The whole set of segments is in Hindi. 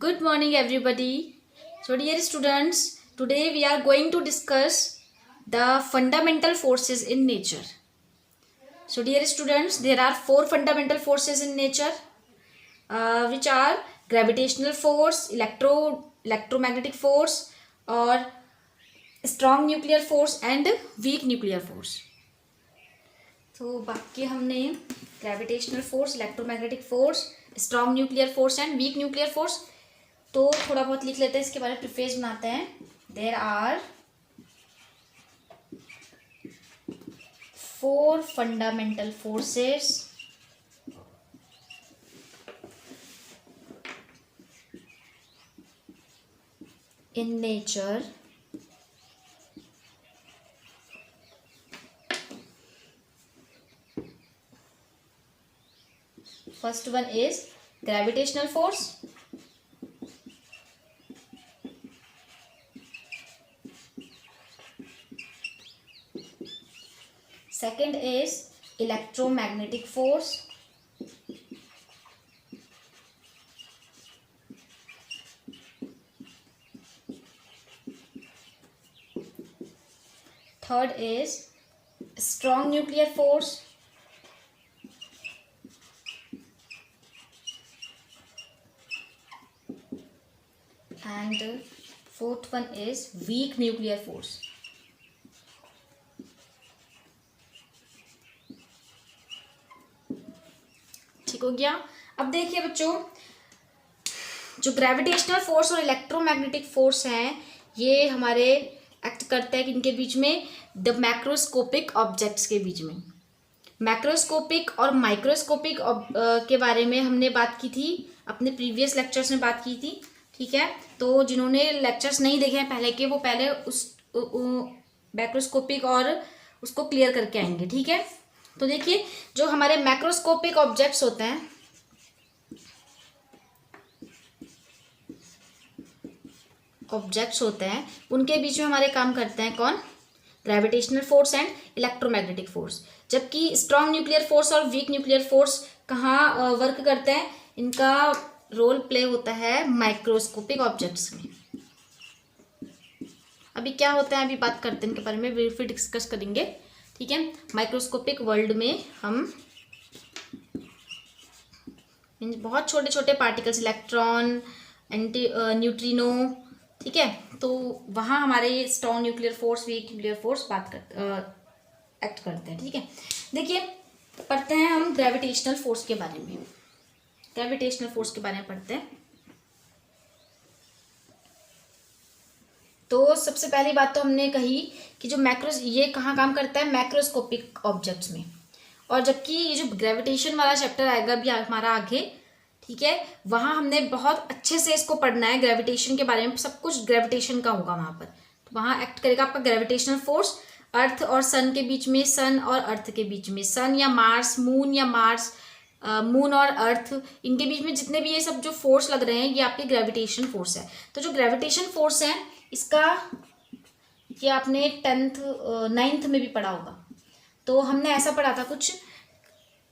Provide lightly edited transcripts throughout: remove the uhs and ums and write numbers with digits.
Good morning, everybody. So, dear students, today we are going to discuss the fundamental forces in nature. So, dear students, there are four fundamental forces in nature, which are gravitational force, electromagnetic force, or strong nuclear force and weak nuclear force. तो बाकी हमने gravitational force, electromagnetic force, strong nuclear force and week nuclear force तो थोड़ा बहुत लिख लेते हैं, इसके बारे में प्रिफेस बनाते हैं. There are 4 fundamental forces in nature First one is gravitational force. Second is electromagnetic force. Third is strong nuclear force. And fourth one is weak nuclear force. ठीक हो गया. अब देखिए बच्चों, जो ग्रेविटेशनल फोर्स और इलेक्ट्रोमैग्नेटिक फोर्स हैं, ये हमारे एक्ट करते हैं कि इनके बीच में द मैक्रोस्कोपिक ऑब्जेक्ट्स के बीच में. मैक्रोस्कोपिक और माइक्रोस्कोपिक के बारे में हमने बात की थी, अपने प्रीवियस लेक्चर्स में बात की थी. ठीक है, तो जिन्होंने लेक्चर्स नहीं देखे हैं पहले के, वो पहले उस मैक्रोस्कोपिक और उसको क्लियर करके आएंगे. ठीक है, तो देखिए जो हमारे मैक्रोस्कोपिक ऑब्जेक्ट्स होते हैं, उनके बीच में हमारे काम करते हैं कौन? Gravitational force and electromagnetic force. जबकि स्ट्रॉन्ग न्यूक्लियर फोर्स और वीक न्यूक्लियर फोर्स कहाँ वर्क करते हैं? इनका रोल प्ले होता है माइक्रोस्कोपिक ऑब्जेक्ट्स में. अभी क्या होता है, अभी बात करते हैं इनके बारे में, फिर डिस्कस करेंगे. ठीक है, माइक्रोस्कोपिक वर्ल्ड में हम बहुत छोटे छोटे पार्टिकल्स, इलेक्ट्रॉन, न्यूट्रिनो, ठीक है, तो वहाँ हमारे strong nuclear force, week nuclear force act करते हैं. ठीक है, देखिए पढ़ते हैं हम ग्रेविटेशनल फोर्स के बारे में. ग्रेविटेशनल फोर्स के बारे में पढ़ते हैं. तो सबसे पहली बात तो हमने कही कि जो ये कहाँ काम करता है? मैक्रोस्कोपिक ऑब्जेक्ट्स में. और जबकि ये जो ग्रेविटेशन वाला चैप्टर आएगा भी हमारा आगे, ठीक है, वहाँ हमने बहुत अच्छे से इसको पढ़ना है. ग्रेविटेशन के बारे में सब कुछ ग्रेविटेशन का होगा वहाँ पर. तो वहाँ एक्ट करेगा आपका ग्रेविटेशनल फोर्स अर्थ और सन के बीच में, सन और अर्थ के बीच में, सन या मार्स, मून और अर्थ, इनके बीच में जितने भी ये सब जो फोर्स लग रहे हैं, ये आपके ग्रेविटेशन फोर्स है. तो जो ग्रेविटेशन फोर्स है, इसका ये आपने 9th में भी पढ़ा होगा. तो हमने ऐसा पढ़ा था कुछ,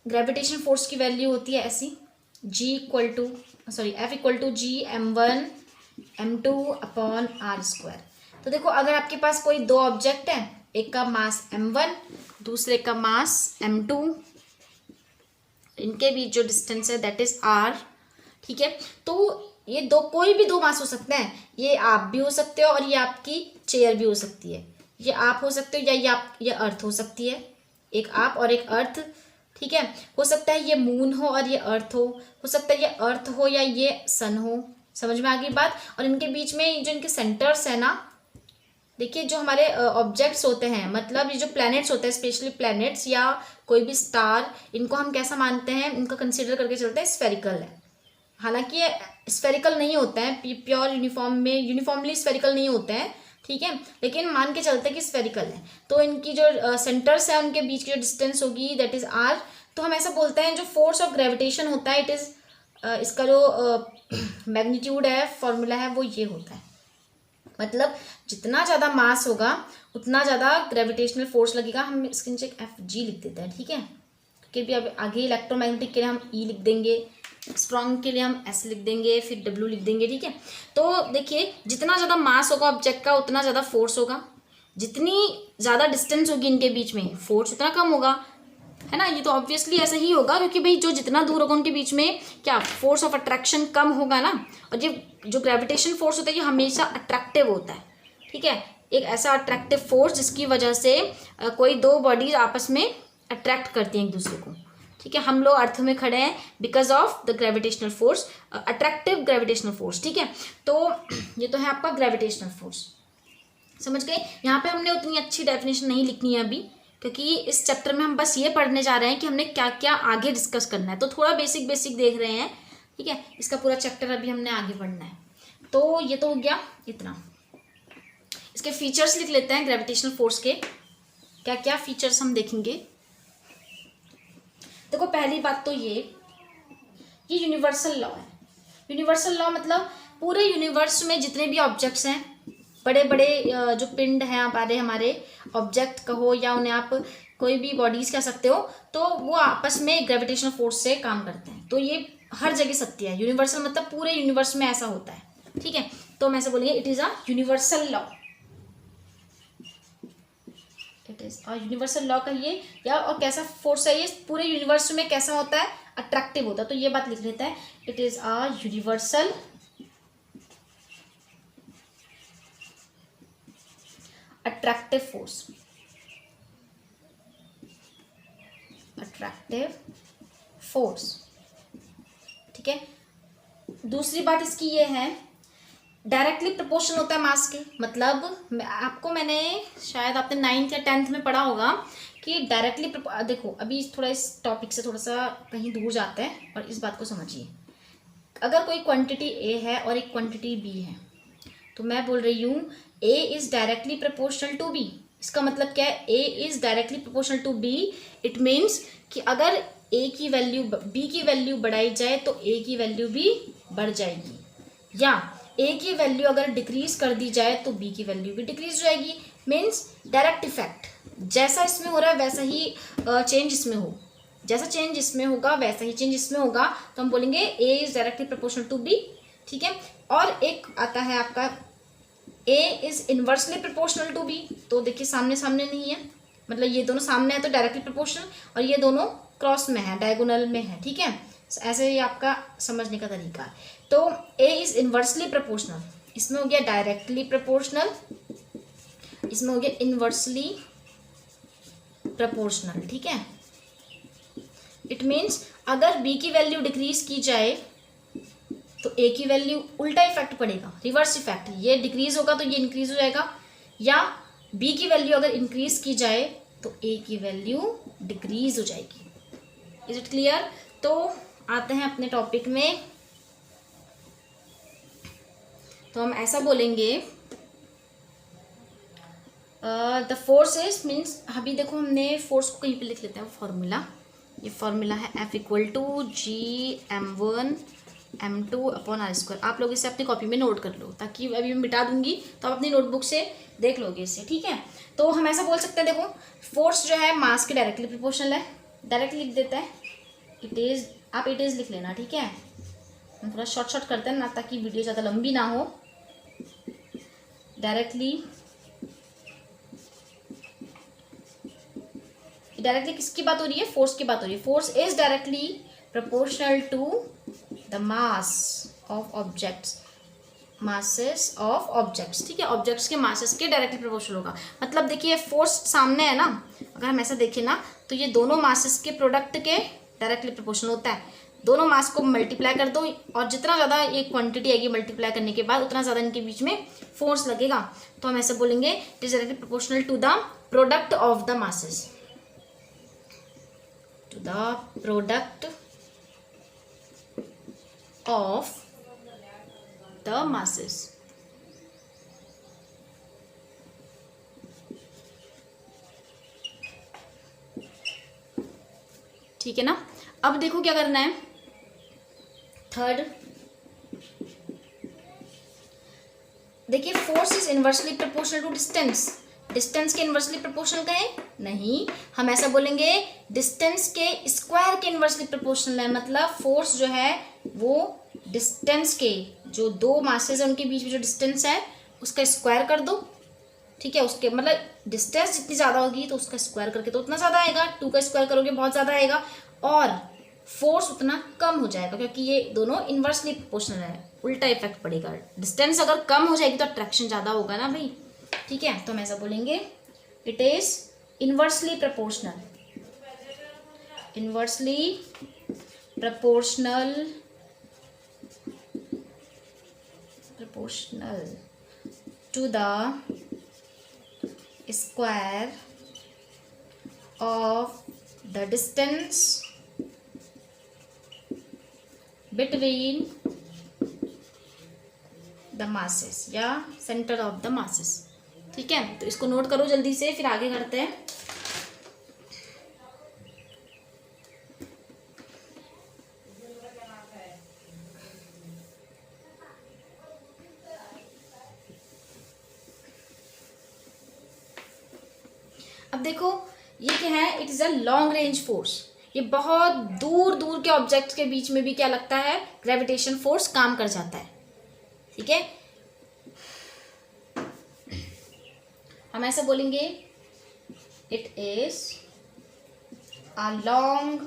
ग्रेविटेशन फोर्स की वैल्यू होती है ऐसी, F equal to G m1 m2 upon r². तो देखो, अगर आपके पास कोई दो ऑब्जेक्ट है, एक का मास m1, दूसरे का मास m2, इनके बीच जो डिस्टेंस है दैट इज r. ठीक है, तो ये कोई भी दो मास हो सकते हैं. ये आप भी हो सकते हो और ये आपकी चेयर भी हो सकती है. ये आप हो सकते हो या ये अर्थ हो सकती है, एक आप और एक अर्थ. ठीक है, हो सकता है ये मून हो और ये अर्थ हो सकता है ये अर्थ हो या ये सन हो. समझ में आ गई बात? और इनके बीच में जो इनके सेंटर्स है ना, देखिए जो हमारे ऑब्जेक्ट्स होते हैं, मतलब ये जो प्लैनेट्स होते हैं, स्पेशली प्लैनेट्स या कोई भी स्टार, इनको हम कैसा मानते हैं? इनको कंसीडर करके चलते हैं स्फेरिकल है. हालांकि ये स्फेरिकल नहीं होते हैं, प्योर यूनिफॉर्मली स्फेरिकल नहीं होते हैं. ठीक है, लेकिन मान के चलते हैं कि स्फेरिकल है. तो इनकी जो सेंटर्स है, उनके बीच की जो डिस्टेंस होगी दैट इज r. तो हम ऐसा बोलते हैं जो फोर्स ऑफ ग्रेविटेशन होता है, इट इज इसका जो मैग्नीट्यूड है, फॉर्मूला है, वो ये होता है. मतलब जितना ज़्यादा मास होगा उतना ज़्यादा ग्रेविटेशनल फोर्स लगेगा. हम इसके नीचे एफ जी लिख देते हैं. ठीक है, क्योंकि भी अब आगे इलेक्ट्रोमैग्नेटिक के लिए हम ई लिख देंगे, स्ट्रॉन्ग के लिए हम S लिख देंगे, फिर W लिख देंगे, ठीक है। तो देखिए जितना ज़्यादा मास होगा ऑब्जेक्ट का उतना ज़्यादा फोर्स होगा, जितनी ज़्यादा डिस्टेंस होगी इनके बीच में फोर्स उतना कम होगा, है ना। ये तो ऑब्वियसली ऐसा ही होगा, क्योंकि भाई जो जितना दूर होगा उनके बीच में क्या फोर्स ऑफ अट्रैक्शन कम होगा ना। और ये जो ग्रेविटेशन फोर्स होता है ये हमेशा अट्रैक्टिव होता है, ठीक है। एक ऐसा अट्रैक्टिव फोर्स जिसकी वजह से कोई दो बॉडीज आपस में अट्रैक्ट करती हैं एक दूसरे को, ठीक है। हम लोग अर्थ में खड़े हैं because of the gravitational force, attractive gravitational force, ठीक है। तो ये तो है आपका ग्रेविटेशनल फोर्स, समझ गए। यहाँ पे हमने उतनी अच्छी डेफिनेशन नहीं लिखनी है अभी, क्योंकि इस चैप्टर में हम बस ये पढ़ने जा रहे हैं कि हमने क्या क्या आगे डिस्कस करना है। तो थोड़ा बेसिक बेसिक देख रहे हैं, ठीक है। इसका पूरा चैप्टर अभी हमने आगे पढ़ना है। तो ये तो हो गया इतना। इसके फीचर्स लिख लेते हैं ग्रेविटेशनल फोर्स के, क्या क्या फीचर्स हम देखेंगे। देखो पहली बात तो ये यूनिवर्सल लॉ है। यूनिवर्सल लॉ मतलब पूरे यूनिवर्स में जितने भी ऑब्जेक्ट्स हैं, बड़े बड़े जो पिंड हैं हमारे ऑब्जेक्ट कहो या उन्हें आप कोई भी बॉडीज कह सकते हो, तो वो आपस में ग्रेविटेशनल फोर्स से काम करते हैं। तो ये हर जगह सत्य है। यूनिवर्सल मतलब पूरे यूनिवर्स में ऐसा होता है, ठीक है। तो हम ऐसे बोलेंगे it is a universal law, it is a universal law कहिए या। और कैसा फोर्स है ये, पूरे यूनिवर्स में कैसा होता है, अट्रैक्टिव होता है। तो ये बात लिख लेते हैं, it is a universal attractive force, attractive force, ठीक है। दूसरी बात इसकी ये है डायरेक्टली प्रोपोर्शनल होता है मास के। मतलब मैंने शायद आपने 9th या 10th में पढ़ा होगा कि डायरेक्टली देखो अभी थोड़ा इस टॉपिक से थोड़ा सा कहीं दूर जाते हैं और इस बात को समझिए। अगर कोई क्वांटिटी A है और एक क्वांटिटी B है, तो मैं बोल रही हूँ A is directly proportional to B। इसका मतलब क्या है, A is directly proportional to B। It means कि अगर A की वैल्यू B की वैल्यू बढ़ाई जाए तो A की वैल्यू भी बढ़ जाएगी, या A की वैल्यू अगर डिक्रीज कर दी जाए तो B की वैल्यू भी डिक्रीज हो जाएगी। मीन्स डायरेक्ट इफेक्ट, जैसा इसमें हो रहा है वैसा ही चेंज इसमें हो, जैसा चेंज इसमें होगा वैसा ही चेंज इसमें होगा। तो हम बोलेंगे A is directly proportional to B, ठीक है। और एक आता है आपका A is inversely proportional to B। तो देखिए सामने सामने नहीं है, मतलब ये दोनों सामने है तो डायरेक्टली प्रोपोर्शनल, और ये दोनों क्रॉस में है, डायगोनल में है, ठीक है। ऐसे ही आपका समझने का तरीका है। तो A इज इनवर्सली प्रोपोर्शनल, इसमें हो गया डायरेक्टली प्रोपोर्शनल, इसमें हो गया इनवर्सली प्रोपोर्शनल, ठीक है। इट मीन्स अगर B की वैल्यू डिक्रीज की जाए तो A की वैल्यू उल्टा इफेक्ट पड़ेगा, रिवर्स इफेक्ट। ये डिक्रीज होगा तो ये इंक्रीज हो जाएगा, या B की वैल्यू अगर इंक्रीज की जाए तो A की वैल्यू डिक्रीज हो जाएगी। Is it clear. तो आते हैं अपने टॉपिक में। तो हम ऐसा बोलेंगे द फोर्स इज मीन्स, अभी देखो हमने फोर्स को कहीं पे लिख लेते हैं फॉर्मूला। ये फॉर्मूला है F=G m1m2/r²। आप लोग इसे अपनी कॉपी में नोट कर लो, ताकि अभी मैं मिटा दूंगी तो आप अपनी नोटबुक से देख लोगे इसे, ठीक है। तो हम ऐसा बोल सकते हैं, देखो फोर्स जो है मास के डायरेक्टली प्रोपोर्शनल है। डायरेक्टली लिख देता है इट इज, आप इट इज लिख लेना, ठीक है। हम थोड़ा शॉर्ट करते हैं ना, ताकि वीडियो ज़्यादा लंबी ना हो। डायरेक्टली किसकी बात हो रही है, फोर्स की बात हो रही है। Force is directly proportional to the mass of objects, masses of objects, ठीक है। ऑब्जेक्ट्स के मासेस के डायरेक्टली प्रोपोर्शनल होगा। मतलब देखिए फोर्स सामने है ना, अगर हम ऐसा देखें ना तो ये दोनों मासेस के प्रोडक्ट के डायरेक्टली प्रोपोर्शनल होता है। दोनों मास को मल्टीप्लाई कर दो और जितना ज़्यादा ये क्वांटिटी आएगी मल्टीप्लाई करने के बाद उतना ज़्यादा इनके बीच में फोर्स लगेगा। तो हम ऐसे बोलेंगे it is directly proportional to the product of the masses, to the product of the masses. ठीक है ना। अब देखो क्या करना है, थर्ड देखिए force is inversely proportional to distance. Distance के इनवर्सली प्रोपोर्शनल का है नहीं, हम ऐसा बोलेंगे डिस्टेंस के स्क्वायर के इनवर्सली प्रोपोर्शनल है। मतलब फोर्स जो है वो डिस्टेंस के जो दो मासेस हैं उनके बीच में जो डिस्टेंस है उसका स्क्वायर कर दो, ठीक है। उसके मतलब डिस्टेंस जितनी ज़्यादा होगी तो उसका स्क्वायर करके तो उतना ज़्यादा आएगा, 2 का स्क्वायर करोगे बहुत ज़्यादा आएगा, और फोर्स उतना कम हो जाएगा क्योंकि ये दोनों इन्वर्सली प्रोपोर्शनल है, उल्टा इफेक्ट पड़ेगा। डिस्टेंस अगर कम हो जाएगी तो अट्रैक्शन ज़्यादा होगा ना भाई, ठीक है। तो हम ऐसा बोलेंगे it is inversely proportional, inversely proportional to the square of the distance between the masses या सेंटर ऑफ द मासेस, ठीक है। तो इसको नोट करो जल्दी से, फिर आगे करते हैं। अब देखो ये क्या है, it is a long range force. ये बहुत दूर दूर के ऑब्जेक्ट्स के बीच में भी क्या लगता है, ग्रेविटेशन फोर्स काम कर जाता है, ठीक है। हम ऐसा बोलेंगे it is a long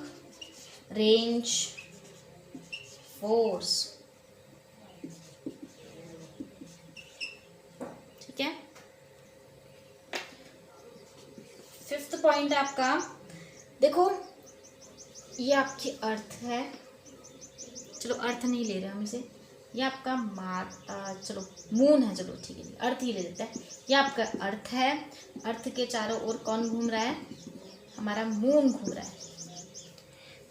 range force, ठीक है। फिफ्थ पॉइंट है आपका, देखो ये आपकी अर्थ है, चलो अर्थ नहीं ले रहे हम इसे, ये आपका चलो मून है, चलो ठीक है अर्थ ही ले लेते हैं। ये आपका अर्थ है, अर्थ के चारों ओर कौन घूम रहा है, हमारा मून घूम रहा है।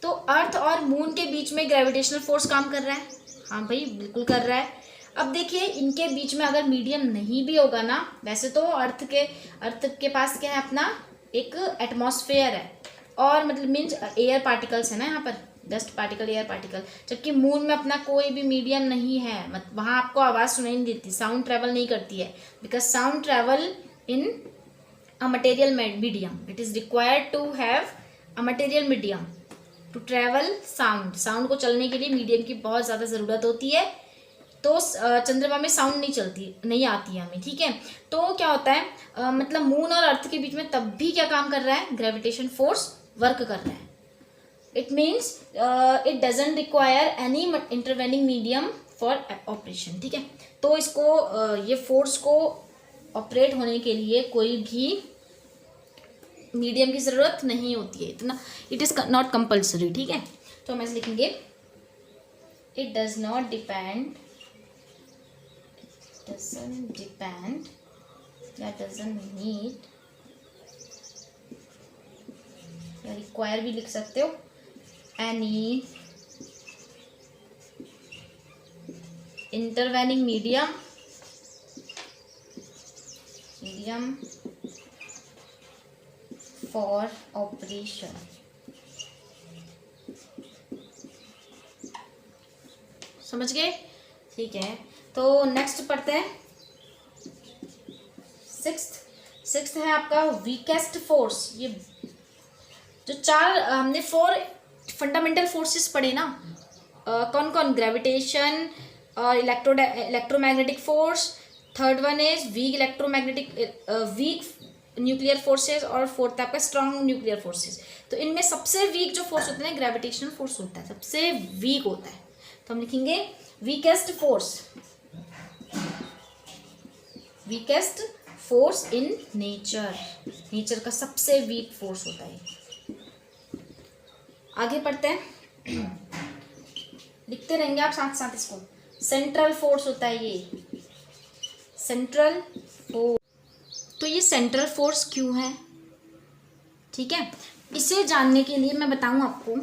तो अर्थ और मून के बीच में ग्रेविटेशनल फोर्स काम कर रहा है, हाँ भाई बिल्कुल कर रहा है। अब देखिए इनके बीच में अगर मीडियम नहीं भी होगा ना, वैसे तो अर्थ के पास क्या है, अपना एक एटमॉस्फेयर है, और मतलब मीन्स एयर पार्टिकल्स है ना यहाँ पर, डस्ट पार्टिकल एयर पार्टिकल, जबकि मून में अपना कोई भी मीडियम नहीं है, मतलब वहाँ आपको आवाज़ सुनाई नहीं देती, साउंड ट्रेवल नहीं करती है, because sound travel in a material medium, it is required to have a material medium to travel sound को चलने के लिए मीडियम की बहुत ज़्यादा ज़रूरत होती है। तो चंद्रमा में साउंड नहीं आती है हमें, ठीक है। तो क्या होता है, मतलब मून और अर्थ के बीच में तब भी क्या काम कर रहा है, ग्रेविटेशन फोर्स वर्क कर रहा है। It means it doesn't require any intervening medium for operation, ठीक है। तो इसको ये फोर्स को ऑपरेट होने के लिए कोई भी मीडियम की ज़रूरत नहीं होती है, इतना इट इज़ नॉट कंपल्सरी, ठीक है। तो हम ऐसे लिखेंगे it does not depend, doesn't depend या doesn't need या require भी लिख सकते हो, any intervening medium for operation, समझ गए, ठीक है। तो नेक्स्ट पढ़ते हैं, सिक्स्थ है आपका वीकेस्ट फोर्स। ये जो हमने 4 फंडामेंटल फोर्सेस पढ़े ना, कौन कौन, ग्रेविटेशन और electromagnetic force, third one is weak nuclear forces, और फोर्थ आपका स्ट्रॉन्ग न्यूक्लियर फोर्सेस। तो इनमें सबसे वीक जो फोर्स होता है ग्रेविटेशनल फोर्स होता है, सबसे वीक होता है। तो हम लिखेंगे वीकेस्ट फोर्स इन नेचर का सबसे वीक फोर्स होता है। आगे पढ़ते हैं, लिखते रहेंगे आप साथ साथ इसको। सेंट्रल फोर्स होता है ये सेंट्रल फोर्स। तो ये सेंट्रल फोर्स क्यों है, ठीक है। इसे जानने के लिए मैं बताऊं आपको,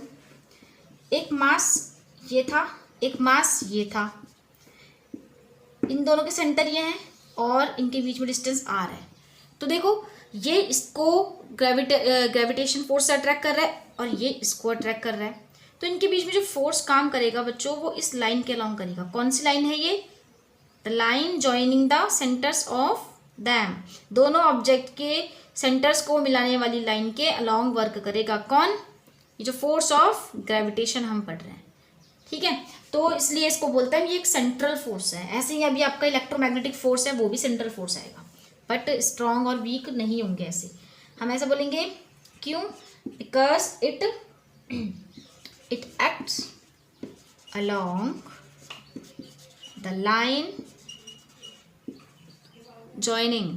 एक मास ये था, एक मास ये था, इन दोनों के सेंटर ये हैं और इनके बीच में डिस्टेंस आर है। तो देखो ये इसको ग्रेविटेशन फोर्स से अट्रैक्ट कर रहा है और ये इसको अट्रैक्ट कर रहा है। तो इनके बीच में जो फोर्स काम करेगा बच्चों, वो इस लाइन के अलॉन्ग करेगा। कौन सी लाइन है ये, the line joining the centres of them, दोनों ऑब्जेक्ट के सेंटर्स को मिलाने वाली लाइन के अलॉन्ग वर्क करेगा। कौन, ये जो फोर्स ऑफ ग्रेविटेशन हम पढ़ रहे हैं, ठीक है। तो इसलिए इसको बोलते हैं ये एक सेंट्रल फोर्स है। ऐसे ही अभी आपका इलेक्ट्रोमैग्नेटिक फोर्स है वो भी सेंट्रल फोर्स आएगा, बट स्ट्रॉन्ग और वीक नहीं होंगे ऐसे। हम ऐसा बोलेंगे क्यों? Because it acts along the line joining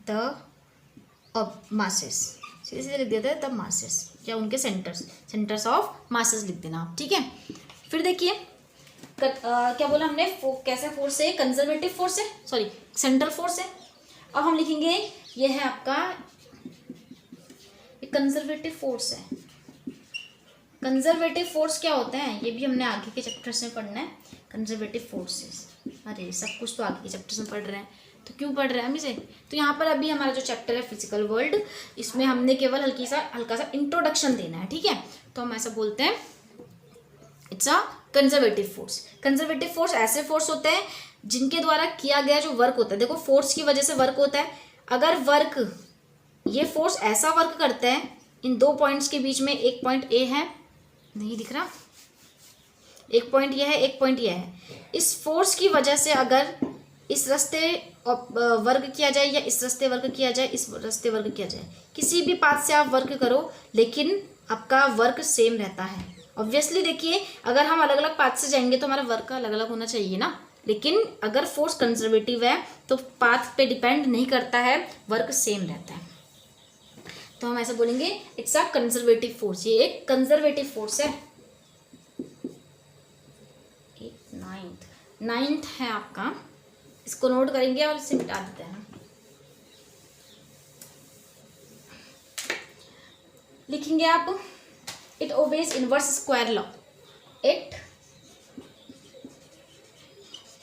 the masses, सीधे लिख देते हैं द masses या उनके सेंटर्स ऑफ masses लिख देना आप, ठीक है। फिर देखिए क्या बोला हमने, कैसा फोर्स है? कंजर्वेटिव फोर्स है, सॉरी सेंट्रल फोर्स है। अब हम लिखेंगे ये है आपका कंजर्वेटिव फोर्स है। कंजर्वेटिव फोर्स क्या होता है ये भी हमने आगे के चैप्टर्स में पढ़ना है। कंजर्वेटिव फोर्सेस, अरे सब कुछ तो आगे के चैप्टर्स में पढ़ रहे हैं, तो क्यों पढ़ रहे हैं हम इसे? तो यहाँ पर अभी हमारा जो चैप्टर है फिजिकल वर्ल्ड, इसमें हमने केवल हल्का सा इंट्रोडक्शन देना है, ठीक है। तो हम ऐसा बोलते हैं it's a conservative force. Conservative force ऐसे फोर्स होते हैं जिनके द्वारा किया गया जो वर्क होता है, देखो फोर्स की वजह से वर्क होता है। अगर वर्क, ये फोर्स ऐसा वर्क करता है, इन दो पॉइंट्स के बीच में एक पॉइंट ए है, नहीं दिख रहा, एक पॉइंट यह है, एक पॉइंट यह है। इस फोर्स की वजह से अगर इस रास्ते वर्क किया जाए या इस रास्ते वर्क किया जाए, इस रास्ते वर्क किया जाए, किसी भी पाथ से आप वर्क करो लेकिन आपका वर्क सेम रहता है। ऑब्वियसली देखिए अगर हम अलग अलग पाथ से जाएंगे तो हमारा वर्क अलग अलग होना चाहिए ना, लेकिन अगर फोर्स कंजर्वेटिव है तो पाथ पे डिपेंड नहीं करता है, वर्क सेम रहता है। तो हम ऐसा बोलेंगे इट्स अ कंजर्वेटिव फोर्स, ये एक कंजर्वेटिव फोर्स है। नाइन्थ है आपका, इसको नोट करेंगे और इसे मिटा देते हैं। लिखेंगे आप it obeys inverse square law, it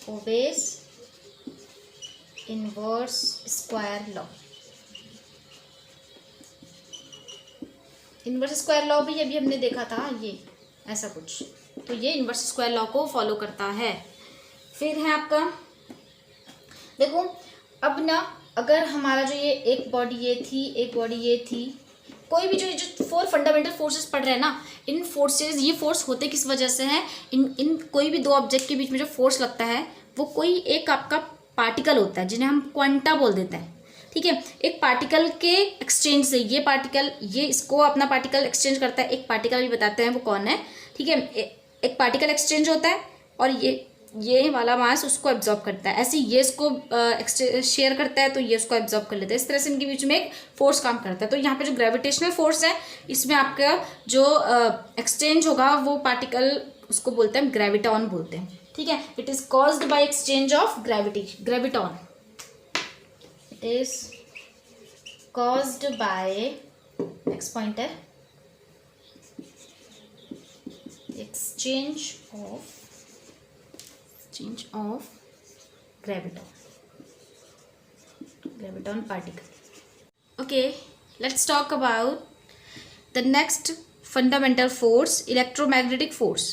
obeys inverse square law. Inverse square law भी अभी हमने देखा था, ये ऐसा कुछ, तो ये इनवर्स स्क्वायर लॉ को फॉलो करता है। फिर है आपका, देखो अब ना अगर हमारा जो ये एक बॉडी ये थी, एक बॉडी ये थी, कोई भी जो फोर फंडामेंटल फोर्सेस पढ़ रहे हैं ना, इन फोर्सेस, ये फोर्स होते किस वजह से हैं? इन कोई भी दो ऑब्जेक्ट के बीच में जो फोर्स लगता है वो कोई एक आपका पार्टिकल होता है जिन्हें हम क्वांटा बोल देते हैं, ठीक है। एक पार्टिकल के एक्सचेंज से ये पार्टिकल, ये इसको अपना पार्टिकल एक्सचेंज करता है, एक पार्टिकल भी बताते हैं वो कौन है, ठीक है। एक पार्टिकल एक्सचेंज होता है और ये वाला मास उसको एब्जॉर्ब करता है, ऐसे ये इसको शेयर करता है तो ये उसको एब्जॉर्ब कर लेता है। इस तरह से इनके बीच में एक फोर्स काम करता है। तो यहाँ पे जो ग्रेविटेशनल फोर्स है, इसमें आपका जो एक्सचेंज होगा वो पार्टिकल, उसको बोलते हैं ग्रेविटॉन बोलते हैं, ठीक है। It is caused by exchange of graviton, it is caused by, next point है exchange of graviton particle. Okay, let's talk about the next fundamental force, electromagnetic force.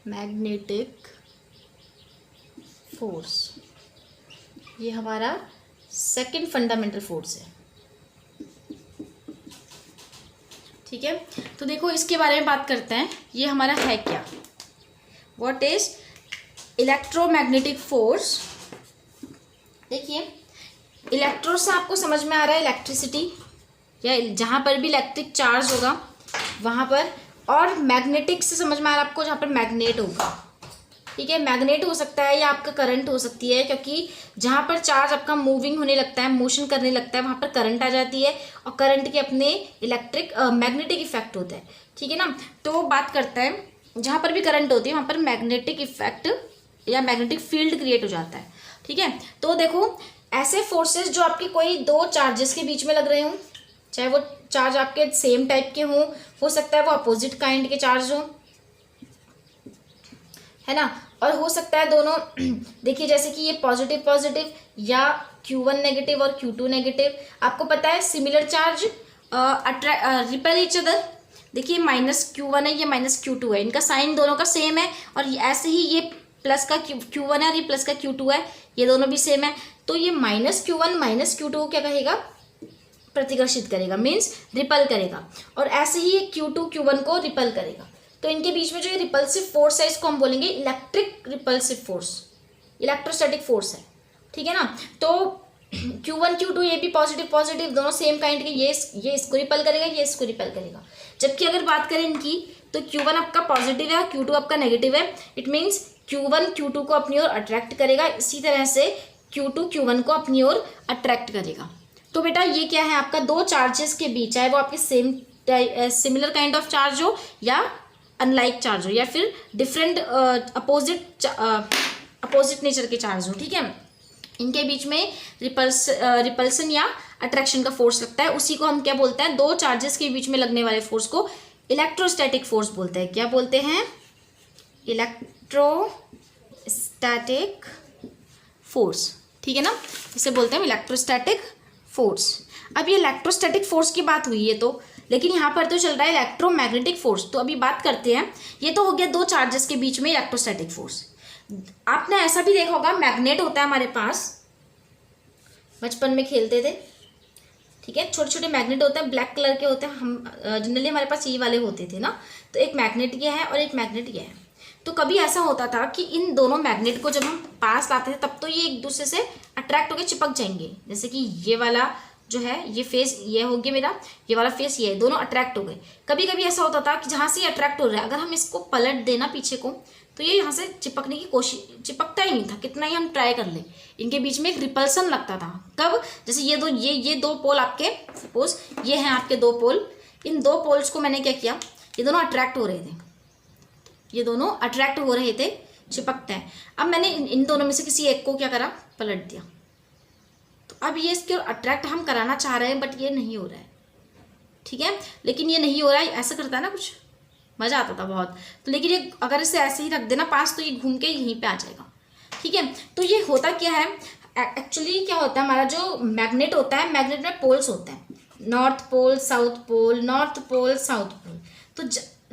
Magnetic force, ये हमारा सेकंड फंडामेंटल फोर्स है, ठीक है। तो देखो इसके बारे में बात करते हैं, ये हमारा है क्या, व्हाट इज इलेक्ट्रोमैग्नेटिक फोर्स। देखिए इलेक्ट्रो से आपको समझ में आ रहा है इलेक्ट्रिसिटी, या जहाँ पर भी इलेक्ट्रिक चार्ज होगा वहाँ पर, और मैग्नेटिक से समझ में आ रहा है आपको जहाँ पर मैग्नेट होगा, ठीक है। मैग्नेट हो सकता है या आपका करंट हो सकती है, क्योंकि जहाँ पर चार्ज आपका मूविंग होने लगता है, मोशन करने लगता है, वहाँ पर करंट आ जाती है और करंट के अपने मैग्नेटिक इफेक्ट होता है, ठीक है ना। तो बात करता है जहाँ पर भी करंट होती है वहाँ पर मैग्नेटिक इफेक्ट या मैग्नेटिक फील्ड क्रिएट हो जाता है, ठीक है। तो देखो ऐसे फोर्सेस जो आपके कोई दो चार्जेस के बीच में लग रहे हों, चाहे वो चार्ज आपके सेम टाइप के हों, हो सकता है वो अपोजिट काइंड के चार्ज हों, है ना, और हो सकता है दोनों देखिए जैसे कि ये पॉजिटिव या Q1 नेगेटिव और Q2 नेगेटिव। आपको पता है similar charge repel each other, देखिए -Q1 है, ये -Q2 है, इनका साइन दोनों का सेम है। और ऐसे ही ये प्लस का Q1 है और ये प्लस का Q2 है, ये दोनों भी सेम है। तो ये -Q1 -Q2 को क्या कहेगा, प्रतिकर्षित करेगा, मीन्स रिपल करेगा। और ऐसे ही Q2 Q1 को रिपल करेगा। तो इनके बीच में जो ये रिपल्सिव फोर्स है इसको हम बोलेंगे electric repulsive force, electrostatic force है, ठीक है ना। तो Q1 Q2 ये भी पॉजिटिव पॉजिटिव दोनों सेम काइंड के, ये इसको रिपल करेगा, ये इसको रिपल करेगा। जबकि अगर बात करें इनकी, तो Q1 आपका पॉजिटिव है, Q2 आपका नेगेटिव है। इट मीन्स Q1 Q2 को अपनी ओर अट्रैक्ट करेगा, इसी तरह से Q2 Q1 को अपनी ओर अट्रैक्ट करेगा। तो बेटा ये क्या है, आपका दो चार्जेस के बीच, चाहे वो आपके सिमिलर काइंड ऑफ चार्ज हो या अनलाइक चार्ज हो या फिर डिफरेंट अपोजिट नेचर के चार्ज हो, ठीक है, इनके बीच में रिपल्सन या अट्रैक्शन का फोर्स लगता है। उसी को हम क्या बोलते हैं, दो चार्जेस के बीच में लगने वाले फोर्स को इलेक्ट्रोस्टैटिक फोर्स बोलते हैं। क्या बोलते हैं, इलेक्ट्रोस्टैटिक फोर्स, ठीक है ना, इसे बोलते हैं इलेक्ट्रोस्टैटिक फोर्स। अब ये इलेक्ट्रोस्टैटिक फोर्स की बात हुई है, तो लेकिन यहाँ पर तो चल रहा है इलेक्ट्रोमैग्नेटिक फोर्स। तो अभी बात करते हैं, ये तो हो गया दो चार्जेस के बीच में इलेक्ट्रोस्टैटिक फोर्स। आपने ऐसा भी देखा होगा, मैग्नेट होता है हमारे पास, बचपन में खेलते थे, ठीक है, छोटे छोटे मैग्नेट होते हैं, ब्लैक कलर के होते हैं, हम जनरली हमारे पास ये वाले होते थे ना। तो एक मैग्नेट ये है और एक मैग्नेट ये है। तो कभी ऐसा होता था कि इन दोनों मैग्नेट को जब हम पास लाते थे तब तो ये एक दूसरे से अट्रैक्ट होकर चिपक जाएंगे। जैसे कि ये वाला जो है, ये फेस ये हो गया मेरा, ये वाला फेस ये है, दोनों अट्रैक्ट हो गए। कभी कभी ऐसा होता था कि जहाँ से ये अट्रैक्ट हो रहा है, अगर हम इसको पलट देना पीछे को, तो ये यहाँ से चिपकने की कोशिश, चिपकता ही नहीं था, कितना ही हम ट्राई कर ले। इनके बीच में एक रिपल्सन लगता था। कब, जैसे ये दो पोल आपके, सपोज ये हैं आपके दो पोल, इन दो पोल्स को मैंने क्या किया, ये दोनों अट्रैक्ट हो रहे थे, ये दोनों अट्रैक्ट हो रहे थे, चिपकते हैं। अब मैंने इन दोनों में से किसी एक को क्या करा, पलट दिया। तो अब ये इसके अट्रैक्ट हम कराना चाह रहे हैं, बट ये नहीं हो रहा है, ठीक है, लेकिन ये नहीं हो रहा है, ऐसा करता है ना, कुछ मज़ा आता था बहुत। तो लेकिन ये अगर इसे ऐसे ही रख देना पास, तो ये घूम के यहीं पे आ जाएगा, ठीक है। तो ये होता क्या है, एक्चुअली क्या होता है, हमारा जो मैग्नेट होता है, मैग्नेट में पोल्स होते हैं, north pole south pole, north pole south pole. तो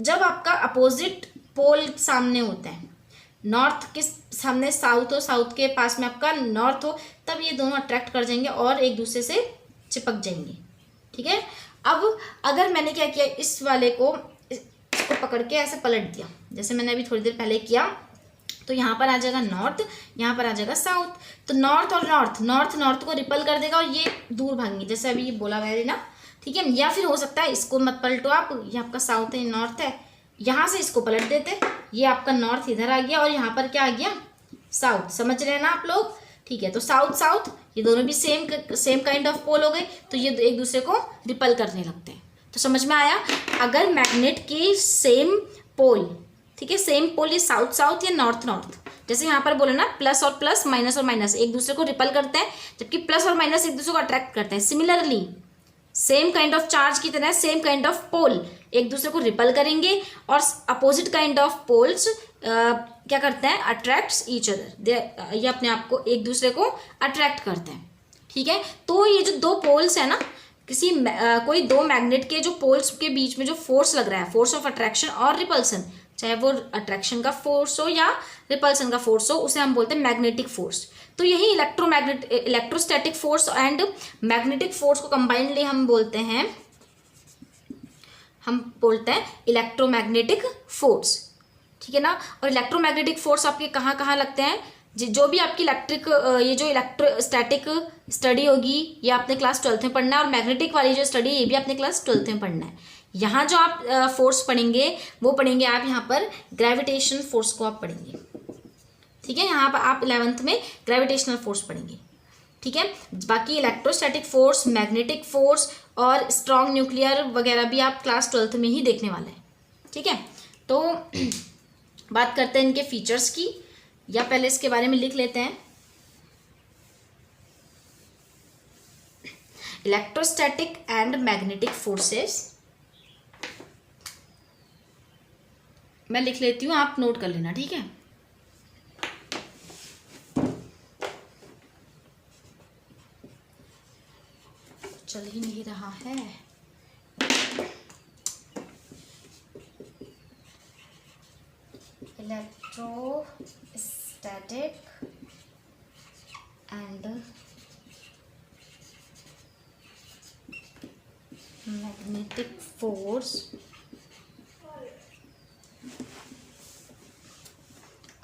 जब आपका अपोजिट पोल सामने होता है, नॉर्थ के सामने साउथ हो, साउथ के पास में आपका नॉर्थ हो, तब ये दोनों अट्रैक्ट कर जाएंगे और एक दूसरे से चिपक जाएंगे, ठीक है। अब अगर मैंने क्या किया, इस वाले को इसको पकड़ के ऐसे पलट दिया, जैसे मैंने अभी थोड़ी देर पहले किया, तो यहाँ पर आ जाएगा नॉर्थ, यहाँ पर आ जाएगा साउथ। तो नॉर्थ और नॉर्थ को रिपल कर देगा और ये दूर भागेंगे, जैसे अभी ये बोला मैंने ना, ठीक है। या फिर हो सकता है इसको मत पलटो आप, ये आपका साउथ है, नॉर्थ है, यहाँ से इसको पलट देते, ये आपका नॉर्थ इधर आ गया और यहाँ पर क्या आ गया, साउथ। समझ रहे हैं ना आप लोग, ठीक है। तो साउथ ये दोनों भी सेम काइंड ऑफ पोल हो गए, तो ये एक दूसरे को रिपल करने लगते हैं। तो समझ में आया, अगर मैग्नेट के सेम पोल, ठीक है, सेम पोल, ये साउथ या नॉर्थ, जैसे यहाँ पर बोले ना, प्लस और प्लस, माइनस और माइनस एक दूसरे को रिपल करते हैं, जबकि प्लस और माइनस एक दूसरे को अट्रैक्ट करते हैं। Similarly same kind of charge की तरह सेम काइंड ऑफ पोल एक दूसरे को रिपल करेंगे और अपोजिट काइंड ऑफ पोल्स क्या करते हैं, अट्रैक्ट्स ईच अदर, ये अपने आप को एक दूसरे को अट्रैक्ट करते हैं, ठीक है। तो ये जो दो पोल्स है ना, कोई दो मैग्नेट के जो पोल्स के बीच में जो फोर्स लग रहा है, फोर्स ऑफ अट्रैक्शन और रिपल्सन, चाहे वो अट्रैक्शन का फोर्स हो या रिपल्सन का फोर्स हो, उसे हम बोलते हैं मैग्नेटिक फोर्स। तो यही electrostatic force and magnetic force को कंबाइनली हम बोलते हैं इलेक्ट्रोमैग्नेटिक फोर्स, ठीक है ना। और इलेक्ट्रोमैग्नेटिक फोर्स आपके कहाँ कहाँ लगते हैं, जो भी आपकी ये जो इलेक्ट्रोस्टैटिक स्टडी होगी ये आपने क्लास 12th में पढ़ना है, और मैग्नेटिक वाली जो स्टडी ये भी आपने क्लास 12th में पढ़ना है। यहाँ जो आप फोर्स पढ़ेंगे वो पढ़ेंगे आप यहाँ पर ग्रेविटेशन फोर्स को आप पढ़ेंगे, ठीक है। यहाँ पर आप 11th में ग्रेविटेशनल फोर्स पढ़ेंगे, ठीक है। बाकी इलेक्ट्रोस्टैटिक फोर्स, मैग्नेटिक फोर्स और स्ट्रॉन्ग न्यूक्लियर वगैरह भी आप क्लास 12th में ही देखने वाले हैं, ठीक है। तो बात करते हैं इनके फीचर्स की, या पहले इसके बारे में लिख लेते हैं। इलेक्ट्रोस्टैटिक एंड मैग्नेटिक फोर्सेस, मैं लिख लेती हूँ, आप नोट कर लेना, ठीक है। चल ही नहीं रहा है, electrostatic and magnetic force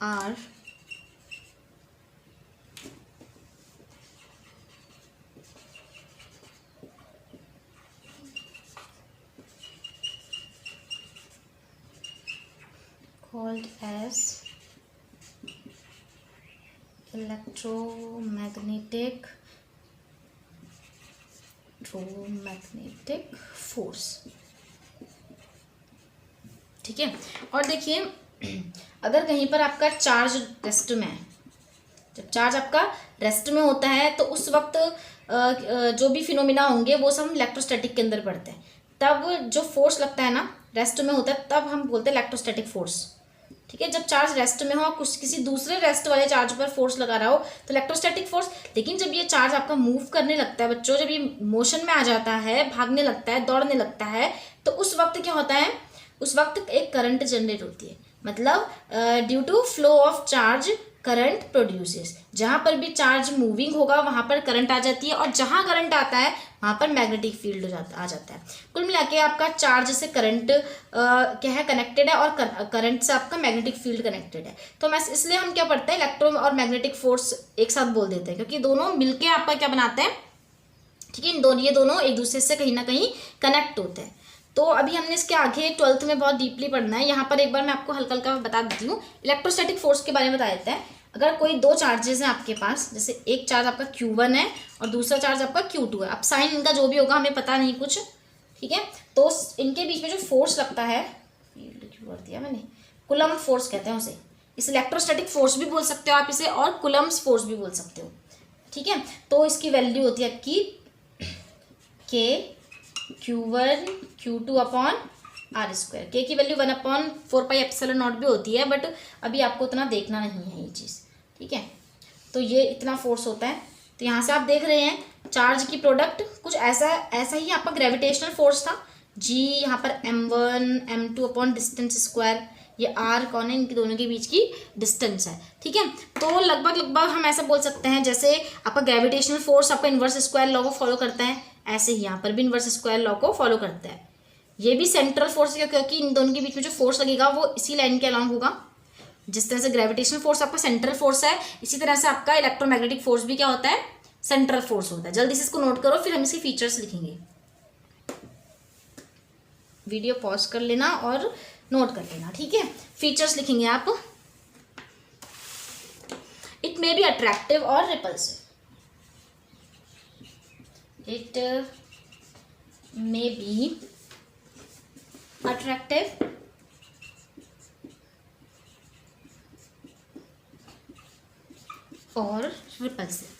are called as electromagnetic force. ठीक है, और देखिए अगर कहीं पर आपका चार्ज रेस्ट में है, जब चार्ज आपका रेस्ट में होता है तो उस वक्त जो भी फिनोमिना होंगे वो सब इलेक्ट्रोस्टैटिक के अंदर पड़ते हैं। तब जो फोर्स लगता है ना रेस्ट में होता है, तब हम बोलते हैं इलेक्ट्रोस्टैटिक फोर्स। ठीक है, जब चार्ज रेस्ट में हो और कुछ किसी दूसरे रेस्ट वाले चार्ज पर फोर्स लगा रहा हो तो इलेक्ट्रोस्टैटिक फोर्स। लेकिन जब ये चार्ज आपका मूव करने लगता है बच्चों, जब ये मोशन में आ जाता है, भागने लगता है, दौड़ने लगता है, तो उस वक्त क्या होता है, उस वक्त एक करंट जनरेट होती है। मतलब due to flow of charge current produces. जहाँ पर भी चार्ज मूविंग होगा वहाँ पर करंट आ जाती है, और जहाँ करंट आता है वहाँ पर मैग्नेटिक फील्ड आ जाता है। कुल मिला के आपका चार्ज से करंट क्या है, कनेक्टेड है, और करंट से आपका मैग्नेटिक फील्ड कनेक्टेड है। तो मैं इसलिए हम क्या पढ़ते हैं, इलेक्ट्रो और मैग्नेटिक फोर्स एक साथ बोल देते हैं, क्योंकि दोनों मिलके आपका क्या बनाते हैं। ठीक है, ये दोनों एक दूसरे से कहीं ना कहीं कनेक्ट होते हैं। तो अभी हमने इसके आगे 12th में बहुत डीपली पढ़ना है। यहाँ पर एक बार मैं आपको हल्का हल्का बता देती हूँ, इलेक्ट्रोस्टैटिक फोर्स के बारे में बता देते हैं। अगर कोई दो चार्जेस हैं आपके पास, जैसे एक चार्ज आपका Q1 है और दूसरा चार्ज आपका Q2 है। अब साइन इनका जो भी होगा हमें पता नहीं कुछ, ठीक है। तो इनके बीच में जो फोर्स लगता है, क्यों कर दिया मैंने, कुलम्ब फोर्स कहते हैं उसे। इस इलेक्ट्रोस्टैटिक फोर्स भी बोल सकते हो आप इसे, और कुलम्ब्स फोर्स भी बोल सकते हो। ठीक है, तो इसकी वैल्यू होती है आपकी Q1 Q2 upon R square. के की वैल्यू 1/4πε0 भी होती है, बट अभी आपको उतना देखना नहीं है ये चीज़। ठीक है, तो ये इतना फोर्स होता है। तो यहाँ से आप देख रहे हैं चार्ज की प्रोडक्ट कुछ ऐसा ही आपका ग्रेविटेशनल फोर्स था G, यहाँ पर M1 M2 upon distance square. ये R कौन है, इनके दोनों के बीच की डिस्टेंस है। ठीक है, तो लगभग हम ऐसा बोल सकते हैं जैसे आपका ग्रेविटेशनल फोर्स आपका इन्वर्स स्क्वायर लॉ को फॉलो करता है, ऐसे ही यहाँ पर भी इन्वर्स स्क्वायर लॉ को फॉलो करता है। ये भी सेंट्रल फोर्स है, क्योंकि इन दोनों के बीच में जो फोर्स लगेगा वो इसी लाइन के अलॉन्ग होगा। जिस तरह से ग्रेविटेशनल फोर्स आपका सेंट्रल फोर्स है, इसी तरह से आपका इलेक्ट्रोमैग्नेटिक फोर्स भी क्या होता है, सेंट्रल फोर्स होता है। जल्दी से इसको नोट करो, फिर हम इसके फीचर्स लिखेंगे। वीडियो पॉज कर लेना और नोट कर लेना। ठीक है, फीचर्स लिखेंगे आप। इट मे बी अट्रैक्टिव और repulsive. It may be attractive और repulsive।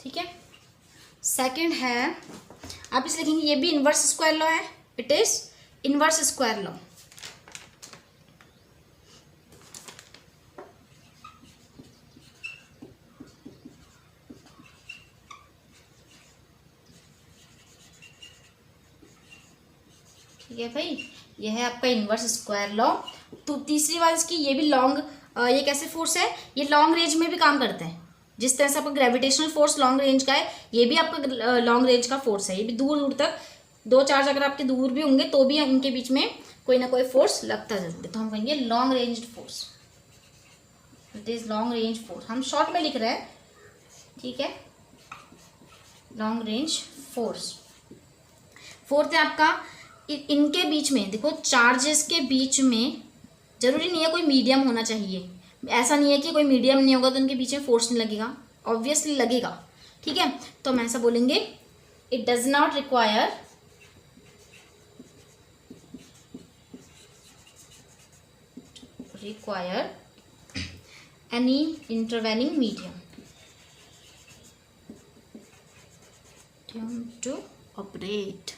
ठीक है, सेकंड है, आप इसे लिखेंगे, ये भी इनवर्स स्क्वायर लॉ है। It is inverse square law. ठीक है भाई, ये है आपका इनवर्स स्क्वायर लॉ। तो तीसरी बात इसकी, ये भी लॉन्ग, ये कैसे फोर्स है, ये लॉन्ग रेंज में भी काम करते हैं। जिस तरह से आपका ग्रेविटेशनल फोर्स लॉन्ग रेंज का है, ये भी आपका लॉन्ग रेंज का फोर्स है। ये भी दूर दूर तक, दो चार्ज अगर आपके दूर भी होंगे तो भी इनके बीच में कोई ना कोई फोर्स लगता जरूर है। तो हम कहेंगे long range force. It is long range force, हम शॉर्ट में लिख रहे हैं। ठीक है, लॉन्ग रेंज फोर्स। फोर्थ है आपका, इनके बीच में देखो, चार्जेस के बीच में जरूरी नहीं है कोई मीडियम होना चाहिए। ऐसा नहीं है कि कोई मीडियम नहीं होगा तो उनके बीच में फोर्स नहीं लगेगा, ऑब्वियसली लगेगा। ठीक है, तो हम ऐसा बोलेंगे, it does not require any intervening medium to operate.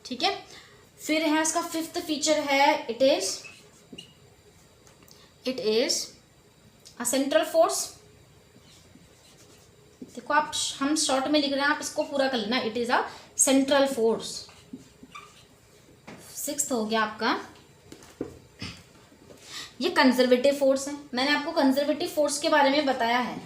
ठीक है, फिर है इसका फिफ्थ फीचर है, it is a central force. देखो आप, हम शॉर्ट में लिख रहे हैं, आप इसको पूरा कर लेना। It is a central force. 6th हो गया आपका, ये कंजर्वेटिव फोर्स है। मैंने आपको कंजर्वेटिव फोर्स के बारे में बताया है,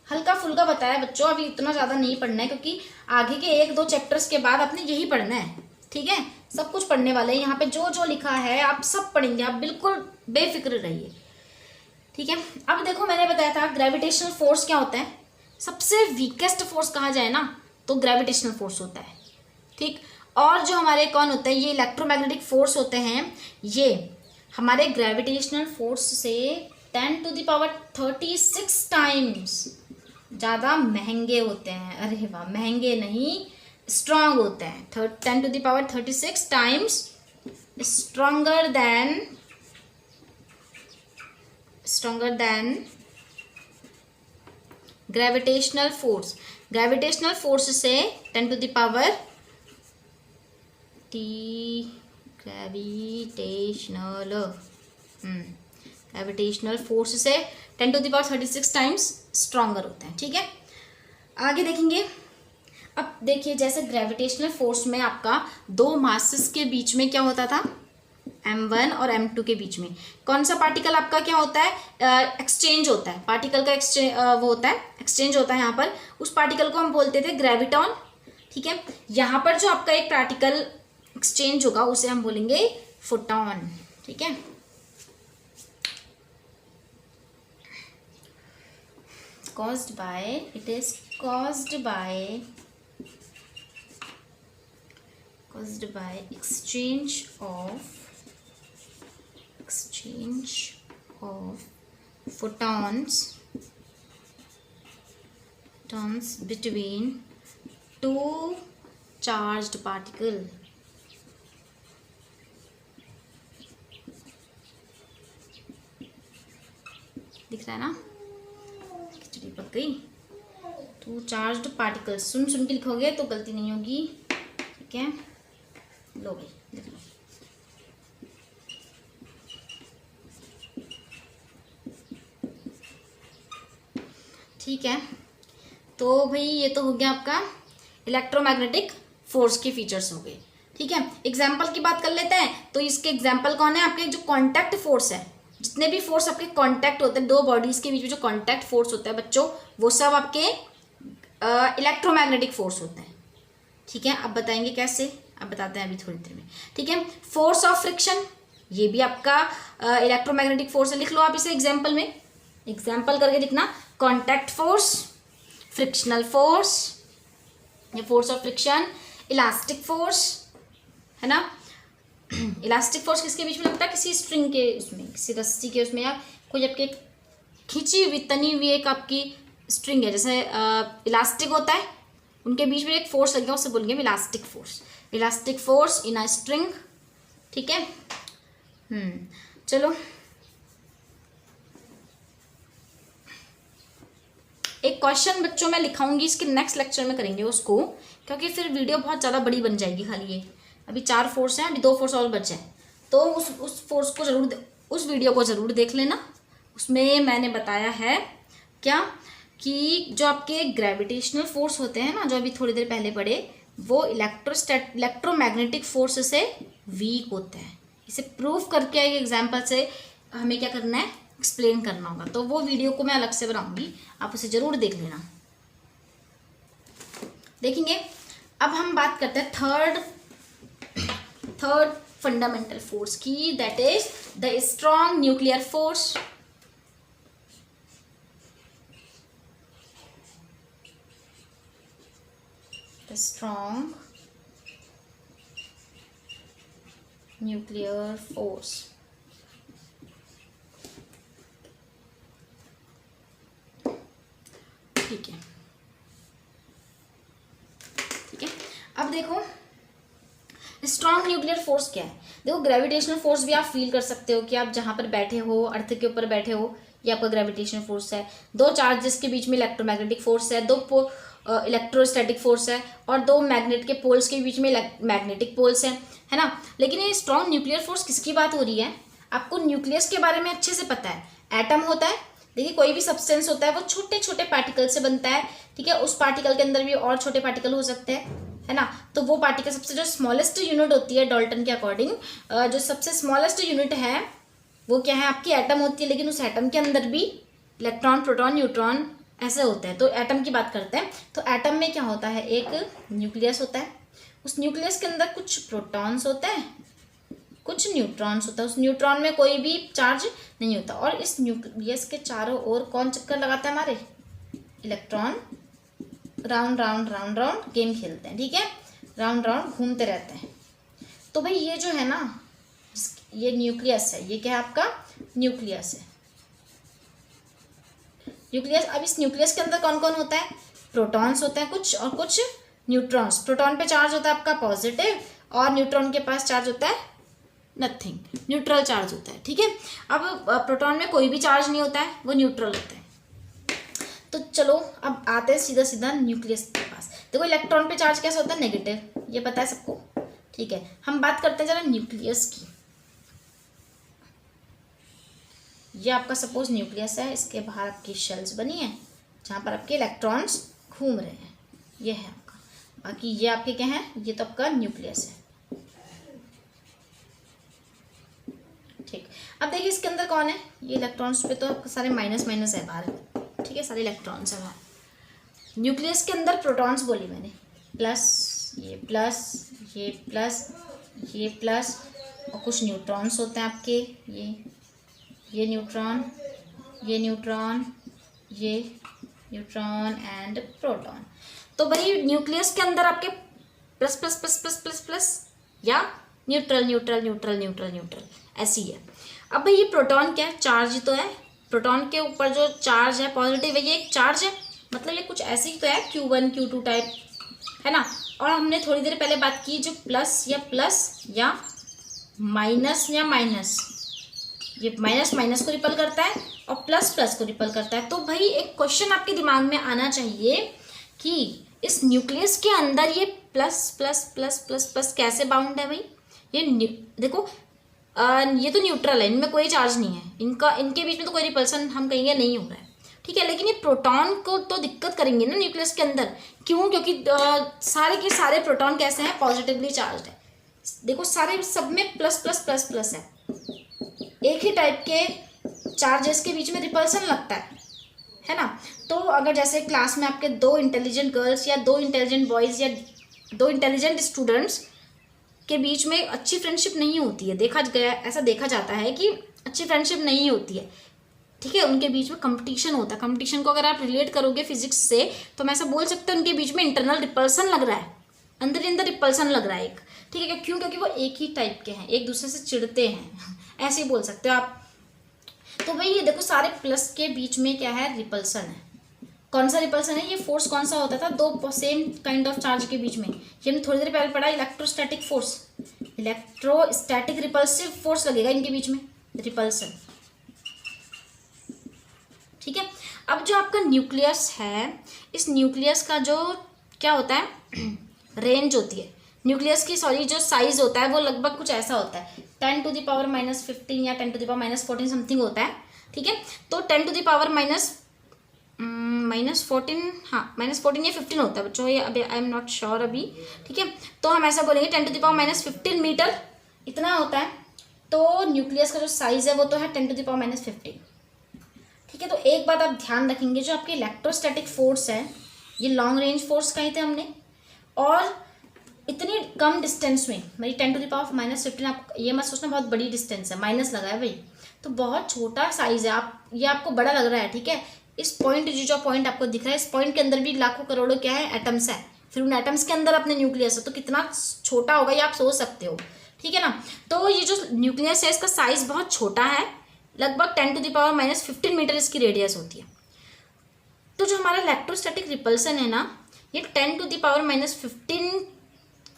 हल्का फुल्का बताया बच्चों, अभी इतना ज़्यादा नहीं पढ़ना है क्योंकि आगे के 1-2 चैप्टर्स के बाद आपने यही पढ़ना है, ठीक है। सब कुछ पढ़ने वाले हैं यहाँ पे, जो जो लिखा है आप सब पढ़ेंगे, आप बिल्कुल बेफिक्र रहिए, ठीक है। अब देखो मैंने बताया था ग्रेविटेशनल फोर्स क्या होता है। सबसे वीकेस्ट फोर्स कहा जाए ना तो ग्रेविटेशनल फोर्स होता है, ठीक। और जो हमारे कौन होते हैं, ये इलेक्ट्रोमैग्नेटिक फोर्स होते हैं, ये हमारे ग्रेविटेशनल फोर्स से 10⁻36 टाइम्स ज़्यादा महंगे होते हैं। अरे वाह, महंगे नहीं, स्ट्रांग होते हैं। 10⁻36 times stronger than gravitational force. Gravitational force से 10⁻, ग्रेविटेशनल फोर्स से 10⁻36 टाइम्स स्ट्रॉन्गर होते हैं, ठीक है। आगे देखेंगे। अब देखिए, जैसे ग्रेविटेशनल फोर्स में आपका 2 मासेस के बीच में क्या होता था, m1 और m2 के बीच में कौन सा पार्टिकल आपका क्या होता है, एक्सचेंज होता है। पार्टिकल का वो होता है, एक्सचेंज होता है। यहाँ पर उस पार्टिकल को हम बोलते थे ग्रेविटॉन, ठीक है। यहाँ पर जो आपका एक पार्टिकल एक्सचेंज होगा उसे हम बोलेंगे फोटॉन, ठीक है। it is caused by exchange of photons between 2 charged particle। दिख रहा है ना, खिचड़ी पक गई। 2 चार्ज्ड पार्टिकल्स, सुन के लिखोगे तो गलती नहीं होगी, ठीक है। लो भाई लिख लो। ठीक है, तो भाई ये तो हो गया आपका इलेक्ट्रोमैग्नेटिक फोर्स के फीचर्स हो गए, ठीक है। एग्जाम्पल की बात कर लेते हैं। तो इसके एग्जाम्पल कौन है, आपके जो कॉन्टैक्ट फोर्स है, जितने भी फोर्स आपके कांटेक्ट होते हैं, 2 बॉडीज के बीच में जो कांटेक्ट फोर्स होता है बच्चों, वो सब आपके इलेक्ट्रोमैग्नेटिक फोर्स होते हैं, ठीक है। अब बताएंगे कैसे, अब बताते हैं अभी थोड़ी देर में, ठीक है। फोर्स ऑफ फ्रिक्शन, ये भी आपका इलेक्ट्रोमैग्नेटिक फोर्स है। लिख लो आप इसे एग्जाम्पल में, एग्जाम्पल करके लिखना। कॉन्टैक्ट फोर्स, फ्रिक्शनल फोर्स, ये force of friction, elastic force, है ना। इलास्टिक फोर्स किसके बीच में लगता है, किसी स्ट्रिंग के उसमें, किसी रस्सी के उसमें, या कोई आपके खींची हुई तनी हुई एक आपकी स्ट्रिंग है, जैसे इलास्टिक होता है, उनके बीच में एक फोर्स लगेगा, उसे बोलेंगे elastic force. Elastic force in a string, ठीक है। चलो एक क्वेश्चन बच्चों मैं लिखाऊंगी, इसके नेक्स्ट लेक्चर में करेंगे उसको, क्योंकि फिर वीडियो बहुत ज़्यादा बड़ी बन जाएगी। खाली ये अभी 4 फोर्स हैं, अभी 2 फोर्स और बचे हैं, तो उस फोर्स को जरूर, उस वीडियो को ज़रूर देख लेना। उसमें मैंने बताया है क्या कि जो आपके ग्रेविटेशनल फोर्स होते हैं ना, जो अभी थोड़ी देर पहले पढ़े, वो इलेक्ट्रोमैग्नेटिक फोर्स से वीक होते हैं। इसे प्रूफ करके एक एग्जाम्पल से हमें क्या करना है, एक्सप्लेन करना होगा। तो वो वीडियो को मैं अलग से बनाऊंगी, आप उसे ज़रूर देख लेना। देखेंगे अब हम बात करते हैं थर्ड फंडामेंटल फोर्स की, that is the strong nuclear force. The strong nuclear force, ठीक है। ठीक है, अब देखो स्ट्रॉन्ग न्यूक्लियर फोर्स क्या है। देखो ग्रेविटेशनल फोर्स भी आप फील कर सकते हो कि आप जहाँ पर बैठे हो, अर्थ के ऊपर बैठे हो, ये आपका ग्रेविटेशनल फोर्स है। 2 चार्जेस के बीच में इलेक्ट्रोमैग्नेटिक फोर्स है, 2 इलेक्ट्रोस्टैटिक फोर्स है, और 2 मैग्नेट के पोल्स के बीच में मैग्नेटिक पोल्स है ना। लेकिन ये स्ट्रॉन्ग न्यूक्लियर फोर्स किसकी बात हो रही है, आपको न्यूक्लियस के बारे में अच्छे से पता है। एटम होता है, देखिए कोई भी सब्सटेंस होता है वो छोटे छोटे पार्टिकल से बनता है, ठीक है। उस पार्टिकल के अंदर भी और छोटे पार्टिकल हो सकते हैं, है ना। तो वो पार्टिकल सबसे जो स्मॉलेस्ट यूनिट होती है डाल्टन के अकॉर्डिंग, जो सबसे स्मॉलेस्ट यूनिट है वो क्या है, आपकी एटम होती है। लेकिन उस एटम के अंदर भी इलेक्ट्रॉन, प्रोटॉन, न्यूट्रॉन ऐसे होते हैं। तो एटम की बात करते हैं, तो एटम में क्या होता है, एक न्यूक्लियस होता है। उस न्यूक्लियस के अंदर कुछ प्रोटॉन्स होते हैं, कुछ न्यूट्रॉन्स होता है। उस न्यूट्रॉन में कोई भी चार्ज नहीं होता। और इस न्यूक्लियस के चारों ओर कौन चक्कर लगाता है, हमारे electron round round round round game खेलते हैं, ठीक है, राउंड राउंड घूमते रहते हैं। तो भाई ये जो है ना, ये न्यूक्लियस है, ये क्या है आपका न्यूक्लियस है, न्यूक्लियस। अब इस न्यूक्लियस के अंदर कौन कौन होता है, प्रोटॉन्स होते हैं कुछ, और कुछ न्यूट्रॉन्स। प्रोटॉन पे चार्ज होता है आपका पॉजिटिव, और न्यूट्रॉन के पास चार्ज होता है नथिंग, न्यूट्रल चार्ज होता है, ठीक है। अब प्रोटॉन में कोई भी चार्ज नहीं होता है, वो न्यूट्रल होता है। तो चलो अब आते हैं सीधा सीधा न्यूक्लियस के पास। देखो इलेक्ट्रॉन पे चार्ज कैसा होता है, नेगेटिव, ये पता है सबको, ठीक है। हम बात करते हैं जरा न्यूक्लियस की। ये आपका सपोज न्यूक्लियस है, इसके बाहर आपकी शेल्स बनी है जहाँ पर आपके इलेक्ट्रॉन्स घूम रहे हैं, ये है आपका। बाकी ये आपके क्या है, ये तो आपका न्यूक्लियस है, ठीक। अब देखिए इसके अंदर कौन है, ये इलेक्ट्रॉन्स पे तो आपके सारे माइनस माइनस है बाहर, ठीक है, सारे इलेक्ट्रॉन्स है बाहर। न्यूक्लियस के अंदर प्रोटॉन्स बोली मैंने, प्लस, ये प्लस, ये प्लस, ये प्लस, और कुछ न्यूट्रॉन्स होते हैं आपके, ये न्यूट्रॉन, ये न्यूट्रॉन, ये न्यूट्रॉन एंड प्रोटॉन। तो भाई न्यूक्लियस के अंदर आपके plus plus plus plus plus plus या neutral neutral neutral neutral neutral ऐसी है। अब भाई ये प्रोटॉन क्या है, चार्ज तो है, प्रोटॉन के ऊपर जो चार्ज है पॉजिटिव है, ये एक चार्ज है, मतलब ये कुछ ऐसे ही तो है, Q1 Q2 टाइप, है ना। और हमने थोड़ी देर पहले बात की जो प्लस या माइनस या माइनस, ये माइनस माइनस को रिपल करता है और प्लस प्लस को रिपल करता है। तो भाई एक क्वेश्चन आपके दिमाग में आना चाहिए कि इस न्यूक्लियस के अंदर ये plus plus plus plus plus कैसे बाउंड है भाई। ये देखो ये तो न्यूट्रल है, इनमें कोई चार्ज नहीं है, इनके बीच में तो कोई रिपल्सन हम कहेंगे नहीं हो रहा है, ठीक है। लेकिन ये प्रोटॉन को तो दिक्कत करेंगे ना न्यूक्लियस के अंदर, क्यों, क्योंकि सारे के सारे प्रोटॉन कैसे हैं, पॉजिटिवली चार्ज है। देखो सारे सब में प्लस प्लस प्लस प्लस है, एक ही टाइप के चार्जेस के बीच में रिपल्सन लगता है ना। तो अगर जैसे क्लास में आपके दो इंटेलिजेंट गर्ल्स या दो इंटेलिजेंट बॉयज़ या दो इंटेलिजेंट स्टूडेंट्स के बीच में अच्छी फ्रेंडशिप नहीं होती है, ऐसा देखा जाता है कि अच्छी फ्रेंडशिप नहीं होती है, ठीक है। उनके बीच में कंपटीशन होता है। कंपटीशन को अगर आप रिलेट करोगे फिजिक्स से तो मैं ऐसा बोल सकता हूँ उनके बीच में इंटरनल रिपल्सन लग रहा है, अंदर ही अंदर रिपल्सन लग रहा है एक, ठीक है। क्यों, क्योंकि वो एक ही टाइप के हैं, एक दूसरे से चिढ़ते हैं ऐसे ही बोल सकते हो आप। तो भाई ये देखो सारे प्लस के बीच में क्या है, रिपल्सन है। कौन सा रिपल्सन है, ये फोर्स कौन सा होता था, दो सेम काइंड ऑफ चार्ज के बीच में, ये हमने थोड़ी देर पहले पढ़ा, electrostatic force, electrostatic repulsive force लगेगा इनके बीच में, रिपल्सन, ठीक है। अब जो आपका न्यूक्लियस है, इस न्यूक्लियस का जो क्या होता है रेंज होती है न्यूक्लियस की, सॉरी जो साइज होता है वो लगभग कुछ ऐसा होता है 10⁻⁻15 या 10⁻⁻14 समथिंग होता है, ठीक है। तो 10⁻⁻14, हाँ -14 या 15 होता है बच्चों, ये अभी आई एम नॉट श्योर अभी, ठीक है। तो हम ऐसा बोलेंगे 10⁻⁻15 मीटर इतना होता है। तो न्यूक्लियस का जो साइज है वो तो है 10⁻⁻15, ठीक है। तो एक बात आप ध्यान रखेंगे, जो आपके इलेक्ट्रोस्टैटिक फोर्स है ये लॉन्ग रेंज फोर्स कहे थे हमने, और इतनी कम डिस्टेंस में मेरी 10⁻⁻15, आप ये मत सोचना बहुत बड़ी डिस्टेंस है, माइनस लगा है भाई, तो बहुत छोटा साइज है। ये आपको बड़ा लग रहा है, ठीक है। इस पॉइंट जो पॉइंट आपको दिख रहा है, इस पॉइंट के अंदर भी लाखों करोड़ों क्या है, एटम्स है, फिर उन एटम्स के अंदर अपने न्यूक्लियस है, तो कितना छोटा होगा ये आप सोच सकते हो, ठीक है ना। तो ये जो न्यूक्लियस है इसका साइज बहुत छोटा है, लगभग 10⁻⁻15 मीटर इसकी रेडियस होती है। तो जो हमारा इलेक्ट्रोस्टैटिक रिपल्सन है ना, ये 10⁻⁻15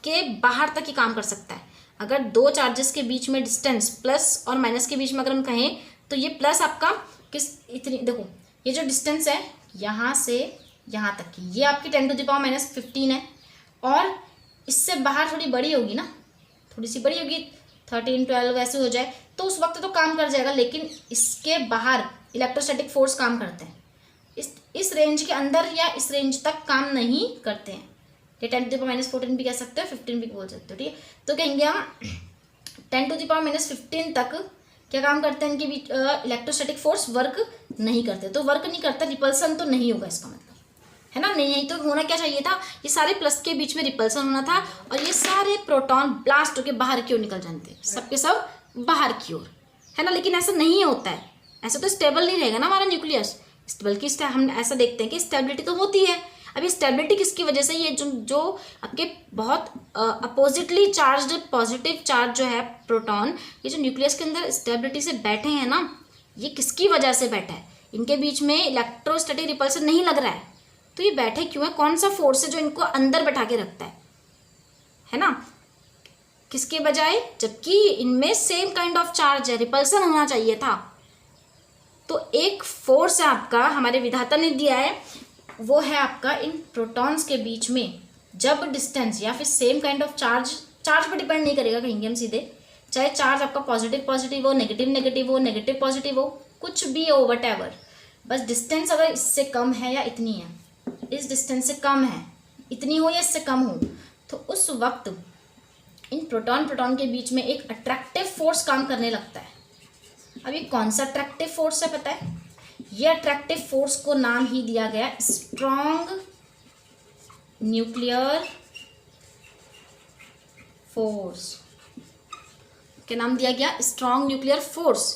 के बाहर तक ही काम कर सकता है। अगर दो चार्जेस के बीच में डिस्टेंस प्लस और माइनस के बीच में अगर हम कहें तो ये प्लस आपका किस इतनी, देखो ये जो डिस्टेंस है यहाँ से यहाँ तक की, ये आपकी 10⁻⁻15 है, और इससे बाहर थोड़ी बड़ी होगी ना, थोड़ी सी बड़ी होगी, 13 12 ऐसे हो जाए तो उस वक्त तो काम कर जाएगा। लेकिन इसके बाहर इलेक्ट्रोस्टैटिक फोर्स काम करते हैं। इस रेंज के अंदर या इस रेंज तक काम नहीं करते हैं। ये 10⁻⁻14 भी कह सकते हो, 15 भी बोल सकते हो, ठीक है। तो कहेंगे हम 10⁻⁻15 तक क्या काम करते हैं, इनके बीच इलेक्ट्रोस्टैटिक फोर्स वर्क नहीं करते। तो वर्क नहीं करता, रिपल्सन तो नहीं होगा इसका मतलब, है ना। नहीं तो होना क्या चाहिए था, ये सारे प्लस के बीच में रिपल्सन होना था और ये सारे प्रोटॉन ब्लास्ट होकर बाहर की ओर निकल जाते हैं, सबके सब बाहर की ओर, है ना। लेकिन ऐसा नहीं होता है, ऐसा तो स्टेबल नहीं रहेगा ना हमारा न्यूक्लियस, बल्कि हम ऐसा देखते हैं कि स्टेबिलिटी तो होती है। अभी स्टेबिलिटी किसकी वजह से, ये जो आपके बहुत अपोजिटली चार्ज पॉजिटिव चार्ज जो है प्रोटॉन, ये जो न्यूक्लियस के अंदर स्टेबिलिटी से बैठे हैं ना, ये किसकी वजह से बैठा है, इनके बीच में इलेक्ट्रोस्टैटिक रिपल्सन नहीं लग रहा है। तो ये बैठे क्यों है, कौन सा फोर्स है जो इनको अंदर बैठा के रखता है ना, किसके बजाय, जबकि इनमें सेम काइंड ऑफ चार्ज है, रिपल्सन होना चाहिए था। तो एक फोर्स है आपका, हमारे विधाता ने दिया है, वो है आपका इन प्रोटॉन्स के बीच में जब डिस्टेंस या फिर सेम काइंड ऑफ चार्ज पर डिपेंड नहीं करेगा, कहेंगे हम सीधे, चाहे चार्ज आपका पॉजिटिव पॉजिटिव हो, नेगेटिव नेगेटिव हो, नेगेटिव पॉजिटिव हो, कुछ भी हो, वट बस डिस्टेंस अगर इससे कम है या इतनी है, इस डिस्टेंस से कम है, इतनी हो या इससे कम हो, तो उस वक्त इन प्रोटॉन के बीच में एक अट्रैक्टिव फोर्स काम करने लगता है। अब ये कौन सा अट्रैक्टिव फोर्स है पता है, ये अट्रैक्टिव फोर्स को नाम ही दिया गया स्ट्रॉन्ग न्यूक्लियर फोर्स, क्या नाम दिया गया, स्ट्रॉन्ग न्यूक्लियर फोर्स।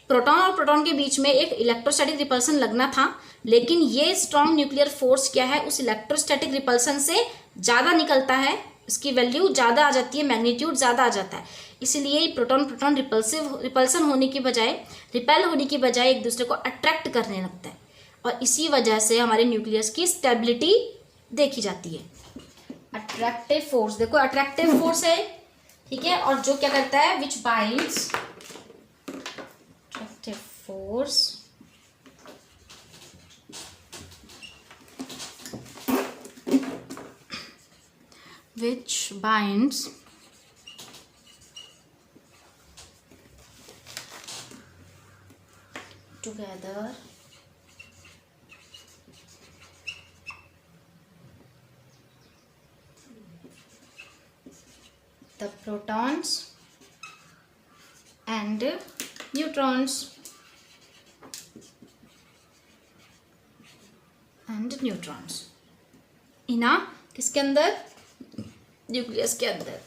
प्रोटॉन और प्रोटॉन के बीच में एक इलेक्ट्रोस्टैटिक रिपल्सन लगना था, लेकिन ये स्ट्रॉन्ग न्यूक्लियर फोर्स क्या है, उस इलेक्ट्रोस्टैटिक रिपल्सन से ज़्यादा निकलता है, इसकी वैल्यू ज़्यादा आ जाती है, मैग्नीट्यूड ज़्यादा आ जाता है। इसलिए प्रोटॉन रिपल्सन होने की बजाय, रिपेल होने की बजाय एक दूसरे को अट्रैक्ट करने लगता है, और इसी वजह से हमारे न्यूक्लियस की स्टेबिलिटी देखी जाती है। अट्रैक्टिव फोर्स, देखो अट्रैक्टिव फोर्स है, ठीक है, और जो क्या करता है, विच binds, attractive force which binds together the protons and neutrons इना किसके अंदर, न्यूक्लियस के अंदर,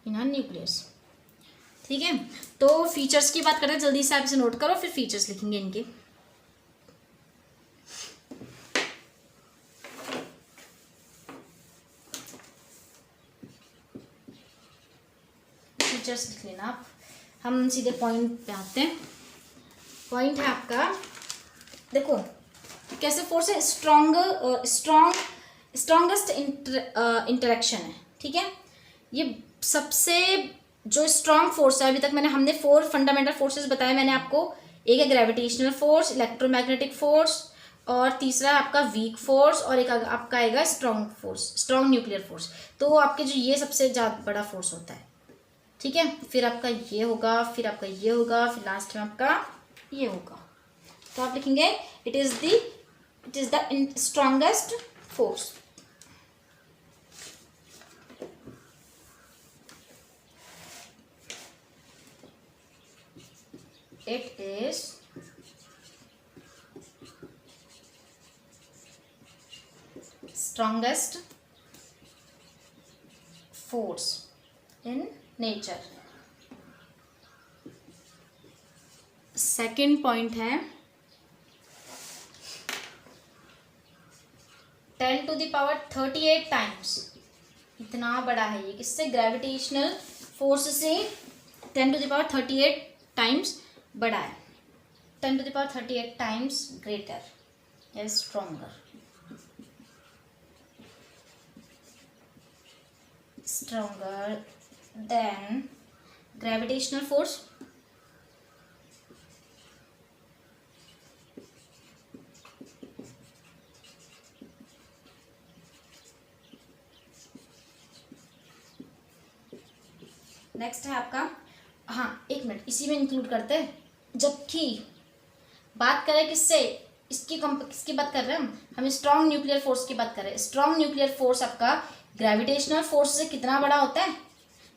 इना न्यूक्लियस, ठीक है। तो फीचर्स की बात करें, जल्दी से आप इसे नोट करो, फिर फीचर्स लिखेंगे इनके। फीचर्स लिख लेना आप, हम सीधे पॉइंट पे आते हैं। पॉइंट है आपका, देखो कैसे फोर्स है, स्ट्रॉन्गेस्ट इंटरेक्शन है, ठीक है। ये सबसे जो स्ट्रॉन्ग फोर्स है, अभी तक हमने 4 फंडामेंटल फोर्सेस बताए मैंने आपको। एक है ग्रेविटेशनल फोर्स, इलेक्ट्रोमैग्नेटिक फोर्स, और तीसरा है आपका वीक फोर्स, और एक आपका आएगा strong force, strong nuclear force. तो आपके जो ये सबसे ज़्यादा बड़ा फोर्स होता है, ठीक है। फिर आपका ये होगा, फिर आपका ये होगा, फिर लास्ट में आपका ये होगा। तो आप लिखेंगे it is the strongest force. It is strongest force in nature. Second point है 10⁻38 टाइम्स, इतना बड़ा है ये, किससे, ग्रेविटेशनल फोर्स से 10⁻38 टाइम्स बड़ा है, 10⁻38 times greater is stronger than gravitational force next है आपका हाँ एक मिनट, इसी में इंक्लूड करते हैं। जबकि बात करें किससे, किसकी बात कर रहे हैं हम स्ट्रॉन्ग न्यूक्लियर फोर्स की बात कर रहे हैं। स्ट्रॉन्ग न्यूक्लियर फोर्स आपका ग्रेविटेशनल फोर्स से कितना बड़ा होता है,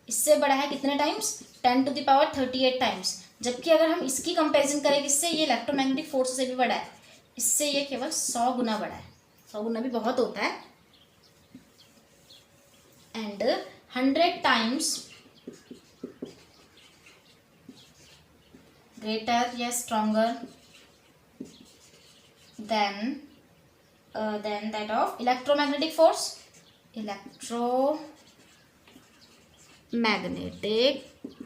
इससे बड़ा है कितने टाइम्स, 10⁻38 टाइम्स। जबकि अगर हम इसकी कंपैरिजन करें किससे, ये इलेक्ट्रोमैग्नेटिक फोर्स से भी बड़ा है, इससे ये केवल 100 गुना बड़ा है। 100 गुना भी बहुत होता है। एंड 100 टाइम्स ग्रेटर या stronger than that of electromagnetic force, electromagnetic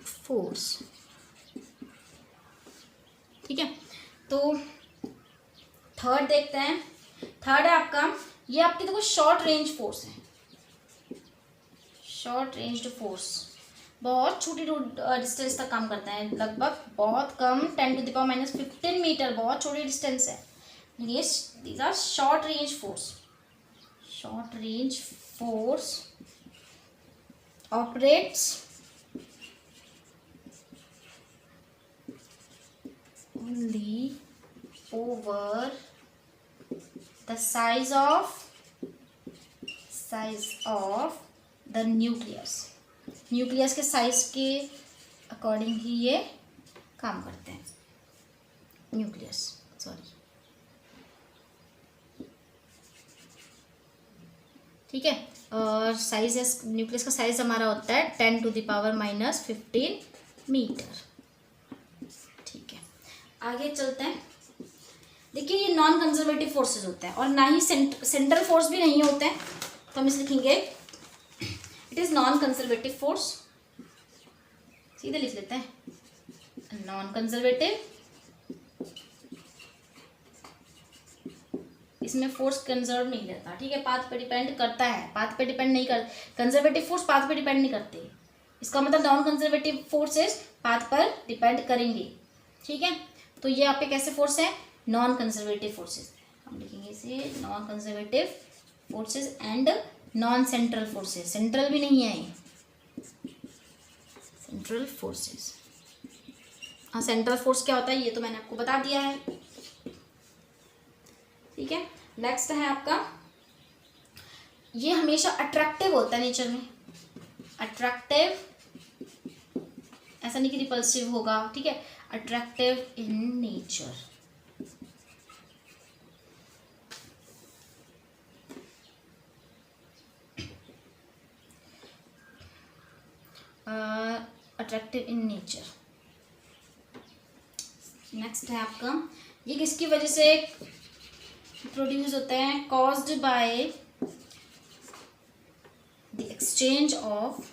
force. ठीक है, तो थर्ड देखते हैं। थर्ड है आपका, ये आपकी देखो शॉर्ट रेंज फोर्स है। शॉर्ट रेंज फोर्स बहुत छोटी डिस्टेंस तक काम करता है, लगभग बहुत कम, 10⁻⁻15 मीटर, बहुत छोटी डिस्टेंस है। ये these are short range force. Short range force operates only over the size of the nucleus के साइज के अकॉर्डिंग ही ये काम करते हैं। न्यूक्लियस सॉरी, ठीक है। और साइज न्यूक्लियस का साइज हमारा होता है 10⁻⁻15 मीटर। ठीक है, आगे चलते हैं। देखिए ये नॉन कंजर्वेटिव फोर्सेस होते हैं और ना ही सेंट्रल फोर्स भी नहीं होते हैं, तो हम इसे लिखेंगे it is non conservative force. सीधे लिख लेते हैं नॉन कंजर्वेटिव। इसमें फोर्स कंजर्व नहीं रहता, ठीक है, पाथ पे डिपेंड करता है, पाथ पे डिपेंड नहीं कर, कंजर्वेटिव फोर्स पाथ पे डिपेंड नहीं करते। इसका मतलब नॉन कंजर्वेटिव फोर्सेस पाथ पर डिपेंड करेंगे। ठीक है, तो ये आप पे कैसे फोर्स है, नॉन कंजर्वेटिव फोर्सेस। हम लिखेंगे इसे non conservative forces and non central forces. Central भी नहीं है ये, सेंट्रल फोर्सेस। हाँ, सेंट्रल फोर्स क्या होता है ये तो मैंने आपको बता दिया है। ठीक है, नेक्स्ट है आपका, ये हमेशा अट्रैक्टिव होता है नेचर में। अट्रैक्टिव, ऐसा नहीं कि रिपल्सिव होगा, ठीक है, attractive in nature. Attractive in nature. Next है आपका, ये किसकी वजह से प्रोड्यूस होते हैं, caused by the exchange of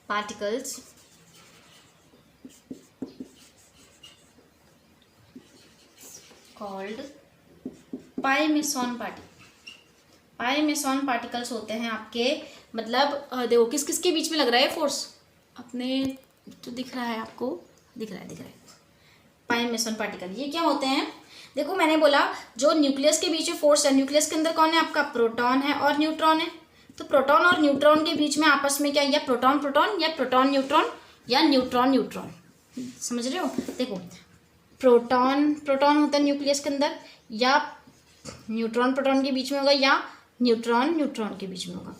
particles called pi meson particles होते हैं आपके, मतलब देखो किस किस के बीच में लग रहा है फोर्स, अपने जो दिख रहा है आपको, दिख रहा है पाई मेसॉन पार्टिकल। ये क्या होते हैं, देखो मैंने बोला जो न्यूक्लियस के बीच में फोर्स है, न्यूक्लियस के अंदर कौन है आपका, प्रोटॉन है और न्यूट्रॉन है। तो प्रोटॉन और न्यूट्रॉन के बीच में आपस में क्या, या प्रोटॉन प्रोटॉन या प्रोटॉन न्यूट्रॉन या न्यूट्रॉन न्यूट्रॉन, समझ रहे हो। देखो प्रोटॉन प्रोटॉन होता है न्यूक्लियस के अंदर, या न्यूट्रॉन प्रोटॉन के बीच में होगा, या न्यूट्रॉन न्यूट्रॉन के बीच में होगा।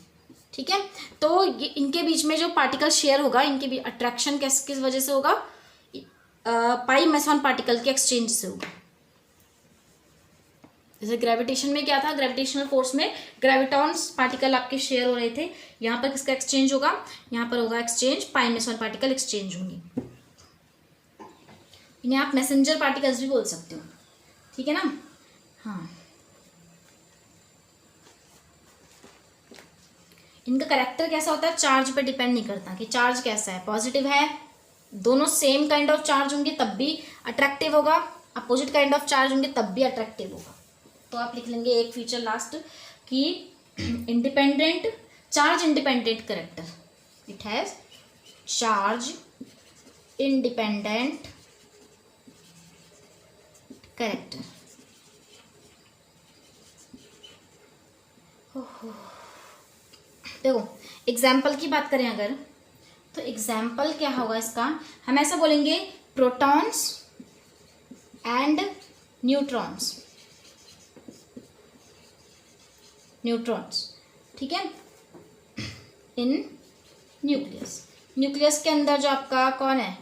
ठीक है, तो ये इनके बीच में जो पार्टिकल शेयर होगा, इनके भी अट्रैक्शन किस वजह से होगा, पाई मेसॉन पार्टिकल के एक्सचेंज से होगा। जैसे ग्रेविटेशन में क्या था, ग्रेविटेशनल फोर्स में ग्रेविटॉन्स पार्टिकल आपके शेयर हो रहे थे, यहाँ पर किसका एक्सचेंज होगा, यहाँ पर होगा एक्सचेंज, पाई मेसॉन पार्टिकल एक्सचेंज होंगे। इन्हें आप मैसेंजर पार्टिकल्स भी बोल सकते हो, ठीक है ना। हाँ, इनका करेक्टर कैसा होता है, चार्ज पे डिपेंड नहीं करता कि चार्ज कैसा है, पॉजिटिव है, दोनों सेम काइंड ऑफ चार्ज होंगे तब भी अट्रैक्टिव होगा, अपोजिट काइंड ऑफ चार्ज होंगे तब भी अट्रैक्टिव होगा। तो आप लिख लेंगे एक फीचर लास्ट कि independent, charge independent character, it has charge independent character. देखो एग्जाम्पल की बात करें अगर, तो एग्जाम्पल क्या होगा इसका, हम ऐसा बोलेंगे प्रोटॉन्स एंड न्यूट्रॉन्स, न्यूट्रॉन्स, ठीक है, इन न्यूक्लियस। न्यूक्लियस के अंदर जो आपका कौन है,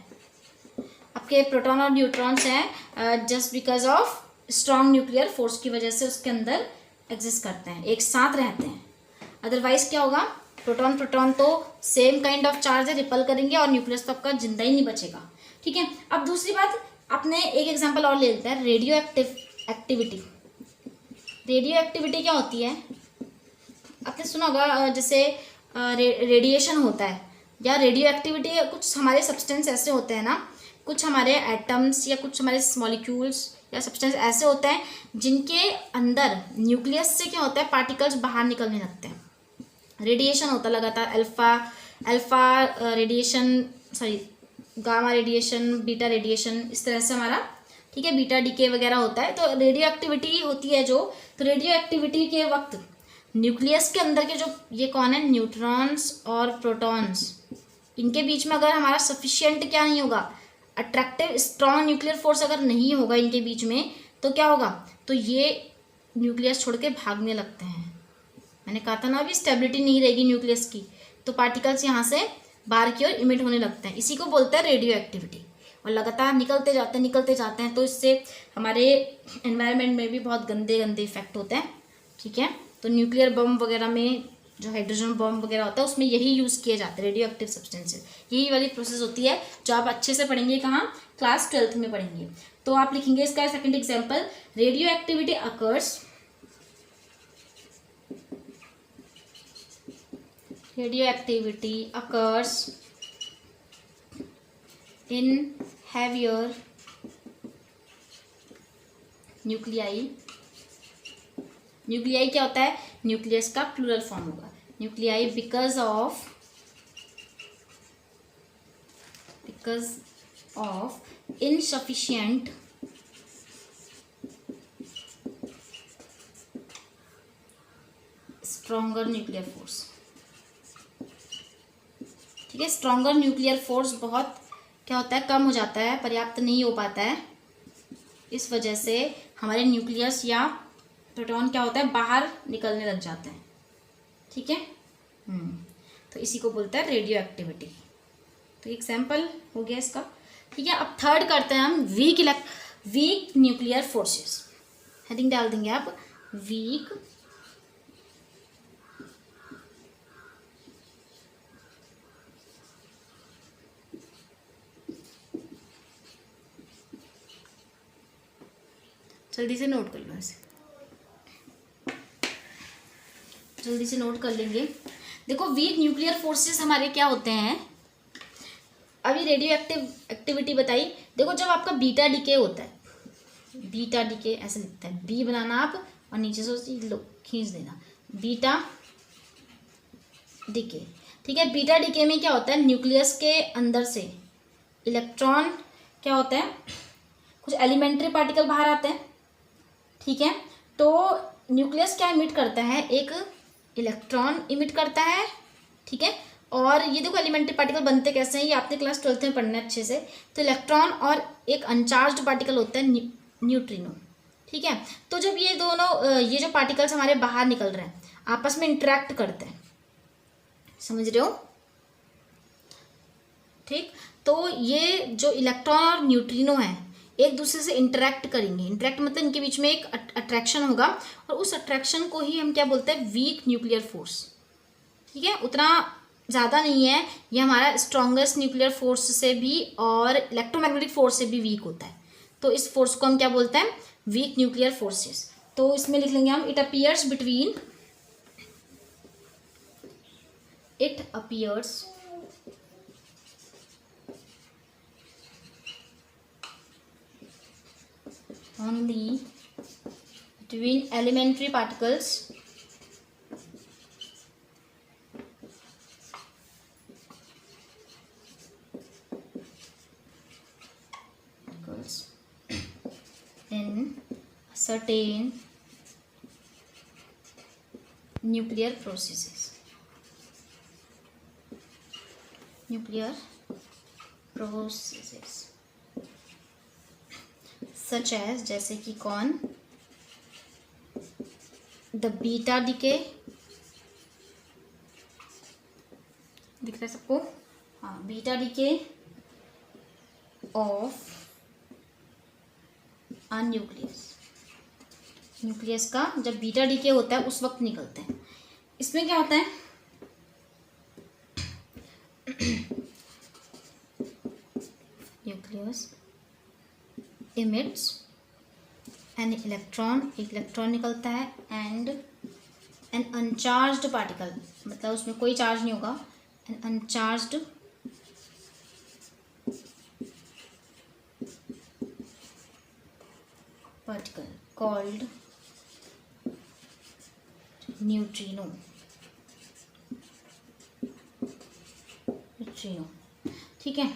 आपके प्रोटॉन और न्यूट्रॉन्स हैं, just because of strong nuclear force की वजह से उसके अंदर एग्जिस्ट करते हैं, एक साथ रहते हैं। अदरवाइज क्या होगा, प्रोटॉन प्रोटॉन तो सेम काइंड ऑफ चार्ज है, रिपल करेंगे और न्यूक्लियस तो आपका जिंदा ही नहीं बचेगा, ठीक है। अब दूसरी बात, आपने एक एग्जांपल और ले लेते हैं, रेडियो एक्टिविटी। रेडियो एक्टिविटी क्या होती है, आपने सुना होगा, जैसे रेडिएशन होता है या रेडियो एक्टिविटी, कुछ हमारे सब्सटेंस ऐसे होते हैं ना, कुछ हमारे एटम्स या कुछ हमारे मॉलिक्यूल्स या सब्सटेंस ऐसे होते हैं जिनके अंदर न्यूक्लियस से क्या होता है, पार्टिकल्स बाहर निकलने लगते हैं, रेडिएशन होता है लगातार, alpha radiation, sorry gamma radiation, beta radiation, इस तरह से हमारा, ठीक है, बीटा डीके वगैरह होता है। तो रेडियो एक्टिविटी होती है जो, तो रेडियो एक्टिविटी के वक्त न्यूक्लियस के अंदर के जो ये कौन है, न्यूट्रॉन्स और प्रोटॉन्स, इनके बीच में अगर हमारा सफिशिएंट क्या नहीं होगा, अट्रैक्टिव स्ट्रॉन्ग न्यूक्लियर फोर्स अगर नहीं होगा इनके बीच में, तो क्या होगा, तो ये न्यूक्लियस छोड़ के भागने लगते हैं। मैंने कहा था ना अभी, स्टेबिलिटी नहीं रहेगी न्यूक्लियस की, तो पार्टिकल्स यहाँ से बाहर की ओर इमिट होने लगते हैं, इसी को बोलते हैं रेडियो एक्टिविटी। और लगातार निकलते जाते हैं, तो इससे हमारे एनवायरनमेंट में भी बहुत गंदे गंदे इफेक्ट होते हैं, ठीक है। तो न्यूक्लियर बम वगैरह में जो हाइड्रोजन बम वगैरह होता है उसमें यही यूज़ किए जाते हैं, रेडियो एक्टिव सब्सटेंसेज। यही वाली प्रोसेस होती है जो आप अच्छे से पढ़ेंगे, कहाँ, क्लास 12th में पढ़ेंगे। तो आप लिखेंगे इसका second example, radio activity occurs, radioactivity occurs in heavier nuclei। Nuclei क्या होता है, न्यूक्लियस का प्लूरल फॉर्म होगा, nuclei because of insufficient stronger nuclear force, ठीक है। स्ट्रॉन्गर न्यूक्लियर फोर्स बहुत क्या होता है, कम हो जाता है, पर्याप्त नहीं हो पाता है, इस वजह से हमारे न्यूक्लियस या प्रोटॉन क्या होता है, बाहर निकलने लग जाते हैं, ठीक है। तो इसी को बोलते हैं रेडियो एक्टिविटी। तो एग्जाम्पल हो गया इसका, ठीक है। अब थर्ड करते हैं हम, वीक न्यूक्लियर फोर्सेस। हेडिंग डाल देंगे आप, वीक जल्दी से नोट कर लो, ऐसे जल्दी से नोट कर लेंगे। देखो वीक न्यूक्लियर फोर्सेस हमारे क्या होते हैं, अभी रेडियो एक्टिविटी बताई। देखो जब आपका बीटा डीके होता है, बीटा डीके ऐसे लिखता है, बी बनाना आप और नीचे से लो खींच देना, बीटा डीके, ठीक है। बीटा डीके में क्या होता है, न्यूक्लियस के अंदर से इलेक्ट्रॉन क्या होता है, कुछ एलिमेंट्री पार्टिकल बाहर आते हैं, ठीक है। तो न्यूक्लियस क्या इमिट करता है, एक इलेक्ट्रॉन इमिट करता है, ठीक है। और ये देखो एलिमेंट्री पार्टिकल बनते कैसे हैं, ये आपने क्लास 12th में पढ़ना है अच्छे से। तो इलेक्ट्रॉन और एक अनचार्ज्ड पार्टिकल होता है न्यूट्रिनो, ठीक है। तो जब ये दोनों ये जो पार्टिकल्स हमारे बाहर निकल रहे हैं आपस में इंटरेक्ट करते हैं, समझ रहे हो, ठीक। तो ये जो इलेक्ट्रॉन और न्यूट्रिनो है एक दूसरे से इंटरेक्ट करेंगे, इंटरेक्ट मतलब इनके बीच में एक अट्रैक्शन होगा, और उस अट्रैक्शन को ही हम क्या बोलते हैं, वीक न्यूक्लियर फोर्स, ठीक है। उतना ज़्यादा नहीं है, ये हमारा स्ट्रॉन्गेस्ट न्यूक्लियर फोर्स से भी और इलेक्ट्रोमैग्नेटिक फोर्स से भी वीक होता है। तो इस फोर्स को हम क्या बोलते हैं, वीक न्यूक्लियर फोर्सेस। तो इसमें लिख लेंगे हम, it appears only between elementary particles in certain nuclear processes, nuclear processes such as, जैसे कि कौन, द बीटा डीके, दिख रहा है सबको, हाँ, beta decay of a nucleus, nucleus का जब बीटा डीके होता है उस वक्त निकलते हैं। इसमें क्या होता है, न्यूक्लियस इमिट्स एन इलेक्ट्रॉन, एक इलेक्ट्रॉन निकलता है, एंड एन अनचार्ज्ड पार्टिकल, मतलब उसमें कोई चार्ज नहीं होगा, an uncharged particle called neutrino, neutrino, ठीक है।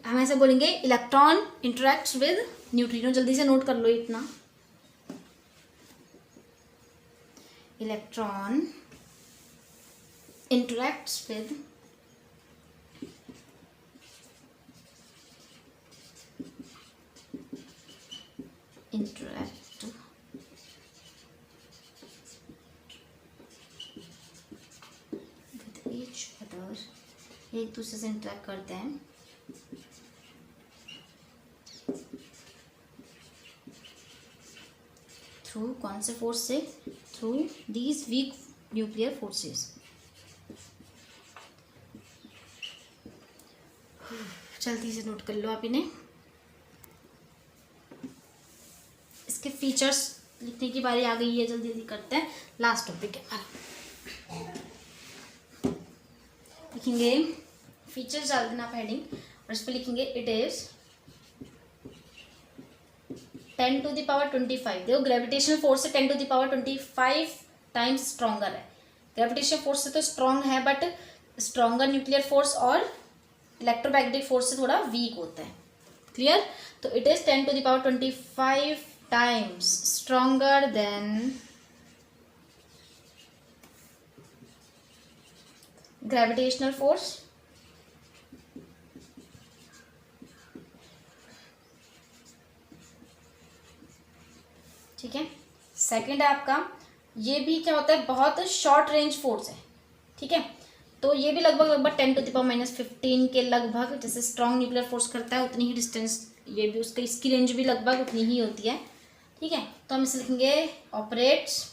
हम ऐसे बोलेंगे इलेक्ट्रॉन इंटरेक्ट्स विद न्यूट्रिनो, जल्दी से नोट कर लो इतना, electron interacts with interact with each other, एक दूसरे से इंटरेक्ट करते हैं थ्रू, कौन से फोर्स से, through these weak nuclear forces. जल्दी से नोट कर लो आप इन्हें। इसके फीचर्स लिखने की बारी आ गई है, जल्दी जल्दी करते हैं, लास्ट टॉपिक है हमारा। लिखेंगे फीचर्स, डाल देना आप हेडिंग, और इस पर लिखेंगे इट इज 10⁻25। देखो ग्रेविटेशनल फोर्स से 10⁻25 टाइम्स स्ट्रॉन्गर है। ग्रेविटेशनल फोर्स से तो स्ट्रॉन्ग है, बट स्ट्रॉन्गर न्यूक्लियर फोर्स और इलेक्ट्रोमैग्नेटिक फोर्स से थोड़ा वीक होता है। क्लियर? तो it is 10⁻25 times stronger than gravitational force, ठीक है। सेकंड है आपका, ये भी क्या होता है, बहुत शॉर्ट रेंज फोर्स है, ठीक है। तो ये भी लगभग 10⁻−15 के लगभग, जैसे स्ट्रॉन्ग न्यूक्लियर फोर्स करता है उतनी ही डिस्टेंस ये भी, उसका इसकी रेंज भी लगभग उतनी ही होती है, ठीक है। तो हम इसे लिखेंगे operates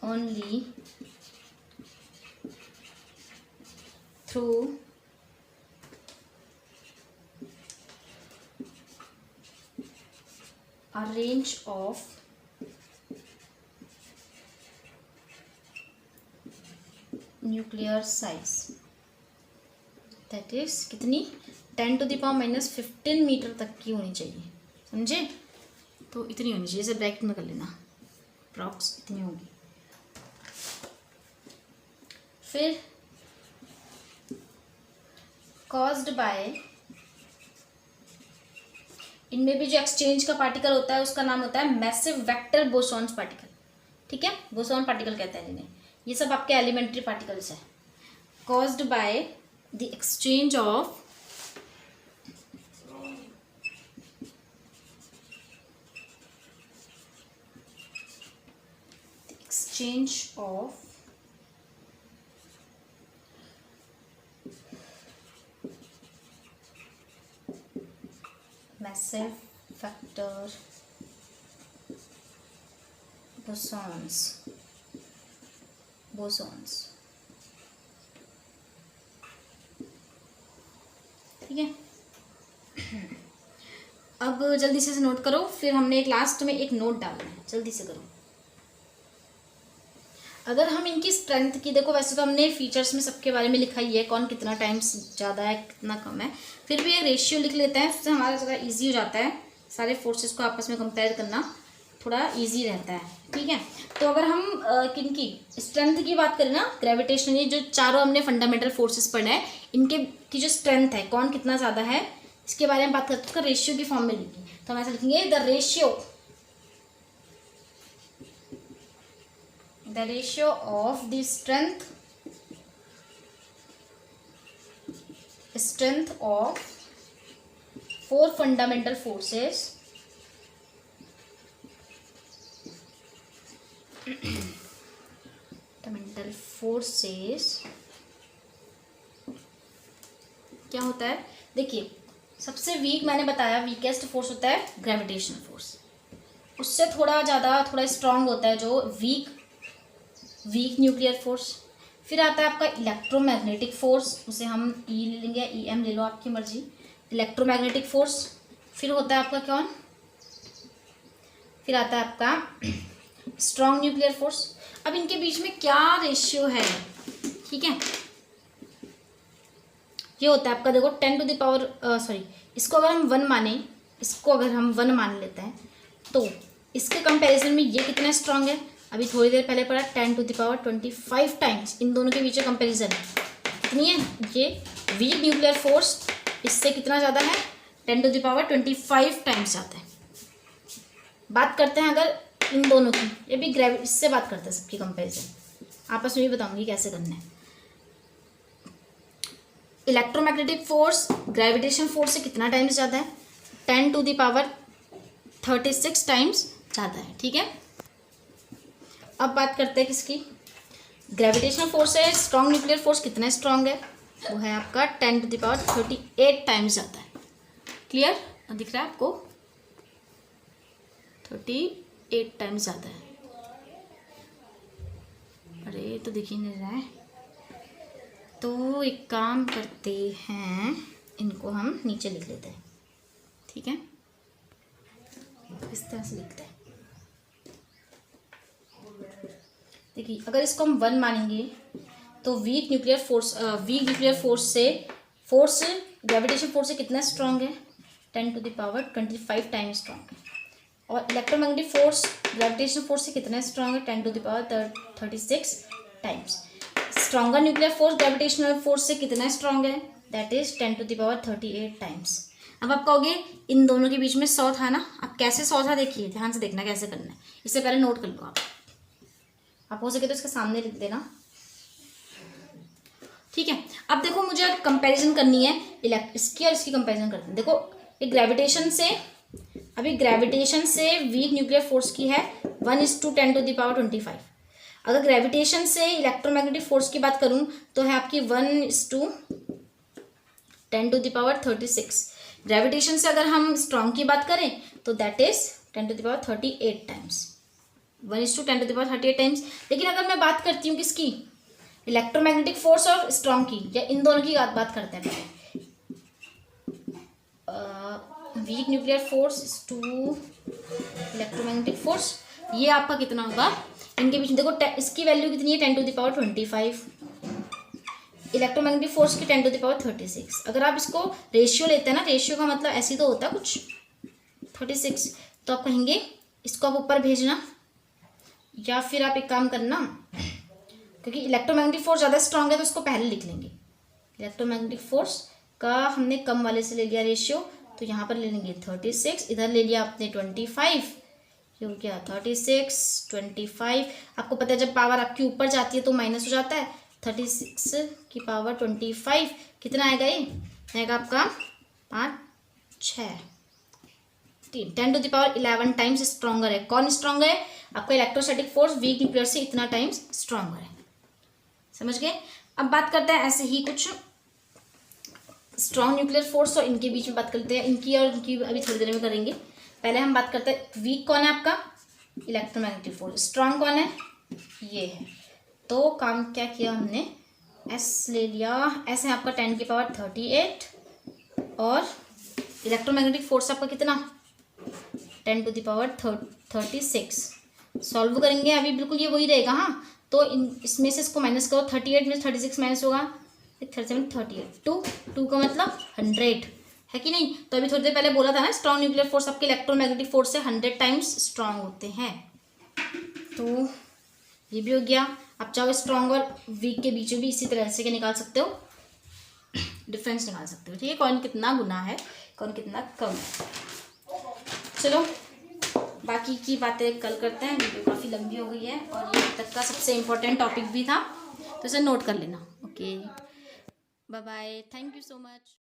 only through a range of nuclear size, that is कितनी, 10⁻−15 मीटर तक की होनी चाहिए, समझे। तो इतनी होनी चाहिए, इसे ब्रैकेट में कर लेना, अप्रॉक्स इतनी होगी। फिर कॉज्ड बाय, इनमें भी जो एक्सचेंज का पार्टिकल होता है उसका नाम होता है मैसिव वेक्टर बोसॉन पार्टिकल, ठीक है। बोसॉन पार्टिकल कहते हैं इन्हें। ये सब आपके एलिमेंट्री पार्टिकल्स है। Caused by the exchange of massive vector bosons, ठीक है। अब जल्दी से नोट करो, फिर हमने एक लास्ट में एक नोट डालना है, जल्दी से करो। अगर हम इनकी स्ट्रेंथ की, देखो वैसे तो हमने फीचर्स में सबके बारे में लिखा ही है, कौन कितना टाइम्स ज़्यादा है कितना कम है, फिर भी एक रेशियो लिख लेते हैं, उससे हमारा ज़्यादा इजी हो जाता है, सारे फोर्सेस को आपस में कंपेयर करना थोड़ा इजी रहता है, ठीक है। तो अगर हम किनकी स्ट्रेंथ की बात करें ना, ग्रेविटेशन, ये जो चारों हमने फंडामेंटल फोर्सेस पढ़े हैं, इनके की जो स्ट्रेंथ है, कौन कितना ज़्यादा है, इसके बारे में बात करते हैं, उसका रेशियो की फॉर्म में लिखी। तो हम ऐसा लिखेंगे, the ratio the ratio of the strength of four fundamental forces क्या होता है? देखिए, सबसे वीक मैंने बताया, वीकेस्ट फोर्स होता है ग्रेविटेशनल फोर्स। उससे थोड़ा ज़्यादा, थोड़ा स्ट्रांग होता है जो वीक न्यूक्लियर फोर्स। फिर आता है आपका इलेक्ट्रोमैग्नेटिक फोर्स, उसे हम ई ले लेंगे, EM ले लो, आपकी मर्जी। Electromagnetic force. फिर होता है आपका कौन? फिर आता है आपका स्ट्रॉन्ग न्यूक्लियर फोर्स। अब इनके बीच में क्या रेशियो है, ठीक है? ये होता है आपका, देखो 10 टू द पावर सॉरी, इसको अगर हम 1 माने, इसको अगर हम 1 मान लेते हैं तो इसके कंपैरिजन में ये कितना स्ट्रांग है? अभी थोड़ी देर पहले पढ़ा 10 टू द पावर 25 टाइम्स। इन दोनों के बीच में कंपैरिजन कितनी है? ये वीक न्यूक्लियर फोर्स इससे कितना ज़्यादा है? 10 टू द पावर 25 टाइम्स ज़्यादा है। बात करते हैं अगर इन दोनों की, ये भी इससे बात करते हैं सबकी कंपैरिजन। आपस में भी बताऊंगी कैसे करना है। इलेक्ट्रोमैग्नेटिक फोर्स ग्रेविटेशन फोर्स से कितना टाइम्स ज़्यादा है? 10 टू द पावर 36 टाइम्स ज़्यादा है, ठीक है? अब बात करते हैं किसकी? ग्रेविटेशनल फोर्स है, स्ट्रॉन्ग न्यूक्लियर फोर्स कितना स्ट्रॉन्ग है? वो है आपका 10 टू द पावर 38 टाइम्स ज़्यादा है। क्लियर? दिख रहा है आपको? 38 टाइम्स ज़्यादा है। अरे तो दिख ही नहीं रहा है। तो एक काम करते हैं, इनको हम नीचे लिख लेते हैं, ठीक है? इस तरह से लिखते हैं। देखिए, अगर इसको हम 1 मानेंगे तो वीक न्यूक्लियर फोर्स से ग्रेविटेशन फोर्स से कितना स्ट्रांग है? 10 to the power 25 times strong है। और इलेक्ट्रोमैग्नेटिक फोर्स ग्रेविटेशन फोर्स से कितना स्ट्रांग है? 10 to the power 36 times. Stronger nuclear force gravitational force से कितना स्ट्रांग है? That is 10 to the power 38 times. अब आप कहोगे इन दोनों के बीच में 100 था ना। अब कैसे 100 था, देखिए ध्यान से देखना कैसे करना है। इससे पहले नोट कर लो आप हो सके तो इसके सामने लिख देना, ठीक है? अब देखो, मुझे कंपैरिजन करनी है इसकी और इसकी कंपैरिजन करते हैं। देखो, ये ग्रेविटेशन से वीक न्यूक्लियर फोर्स की है 1:10 टू द पावर 25। अगर ग्रेविटेशन से इलेक्ट्रोमैग्नेटिक फोर्स की बात करूं तो है आपकी 1:10 टू द पावर 36। ग्रेविटेशन से अगर हम स्ट्रॉन्ग की बात करें तो that is 10 to the power 38 times. 1:10 to the power 38 times. लेकिन अगर मैं बात करती हूँ किसकी? इलेक्ट्रोमैग्नेटिक फोर्स और स्ट्रॉन्ग की, या इन दोनों की बात करते हैं। Weak nuclear force to electromagnetic force, ये आपका कितना होगा? इनके बीच में देखो, इसकी वैल्यू कितनी है? 10 to the power 25। Electromagnetic force की 10 टू द पावर 36। अगर आप इसको रेशियो लेते हैं ना, रेशियो का मतलब ऐसे ही तो होता है कुछ, 36, तो आप कहेंगे इसको आप ऊपर भेजना, या फिर आप एक काम करना, क्योंकि इलेक्ट्रोमैग्नेटिक फोर्स ज़्यादा स्ट्रांग है तो इसको पहले लिख लेंगे। इलेक्ट्रोमैग्नेटिक फोर्स का हमने कम वाले से ले लिया रेशियो, तो यहाँ पर ले लेंगे 36, इधर ले लिया आपने 25, ये हो गया 36, 25। आपको पता है जब पावर आपकी ऊपर जाती है तो माइनस हो जाता है। 36 की पावर 25 कितना आएगा? ये आएगा आपका 5, 6, 3, 10 to the power 11 times stronger है। कौन स्ट्रॉन्गर है? आपका इलेक्ट्रोस्टैटिक फोर्स वीक न्यूक्लियर से इतना टाइम्स स्ट्रॉन्गर है। समझ गए? अब बात करते हैं ऐसे ही कुछ स्ट्रॉन्ग न्यूक्लियर फोर्स और इनके बीच में बात करते हैं। इनकी और इनकी अभी थोड़ी देर में करेंगे। पहले हम बात करते हैं वीक कौन है आपका? Electromagnetic force. स्ट्रॉन्ग कौन है? ये है। तो काम क्या किया हमने? एस ले लिया। एस है आपका 10 की पावर 38 और इलेक्ट्रोमैग्नेटिक फोर्स आपका कितना? 10 टू द पावर 36। सॉल्व करेंगे अभी बिल्कुल ये वही रहेगा। हाँ, तो इसमें से इसको माइनस करो। 38 में 36 माइनस होगा 37, 38, 2 का मतलब 100 है कि नहीं? तो अभी थोड़ी देर पहले बोला था ना, स्ट्रॉन्ग न्यूक्लियर फोर्स आपके इलेक्ट्रोमैग्नेटिक फोर्स से 100 टाइम्स स्ट्रॉन्ग होते हैं। तो ये भी हो गया। आप चाहो स्ट्रॉन्ग और वीक के बीच में भी इसी तरह से क्या निकाल सकते हो? डिफरेंस निकाल सकते हो, ठीक है? कौन कितना गुना है, कौन कितना कम है। चलो बाकी की बातें कल करते हैं, वीडियो काफ़ी लंबी हो गई है और ये अब तक का सबसे इम्पोर्टेंट टॉपिक भी था, तो इसे नोट कर लेना। Okay, bye bye, thank you so much.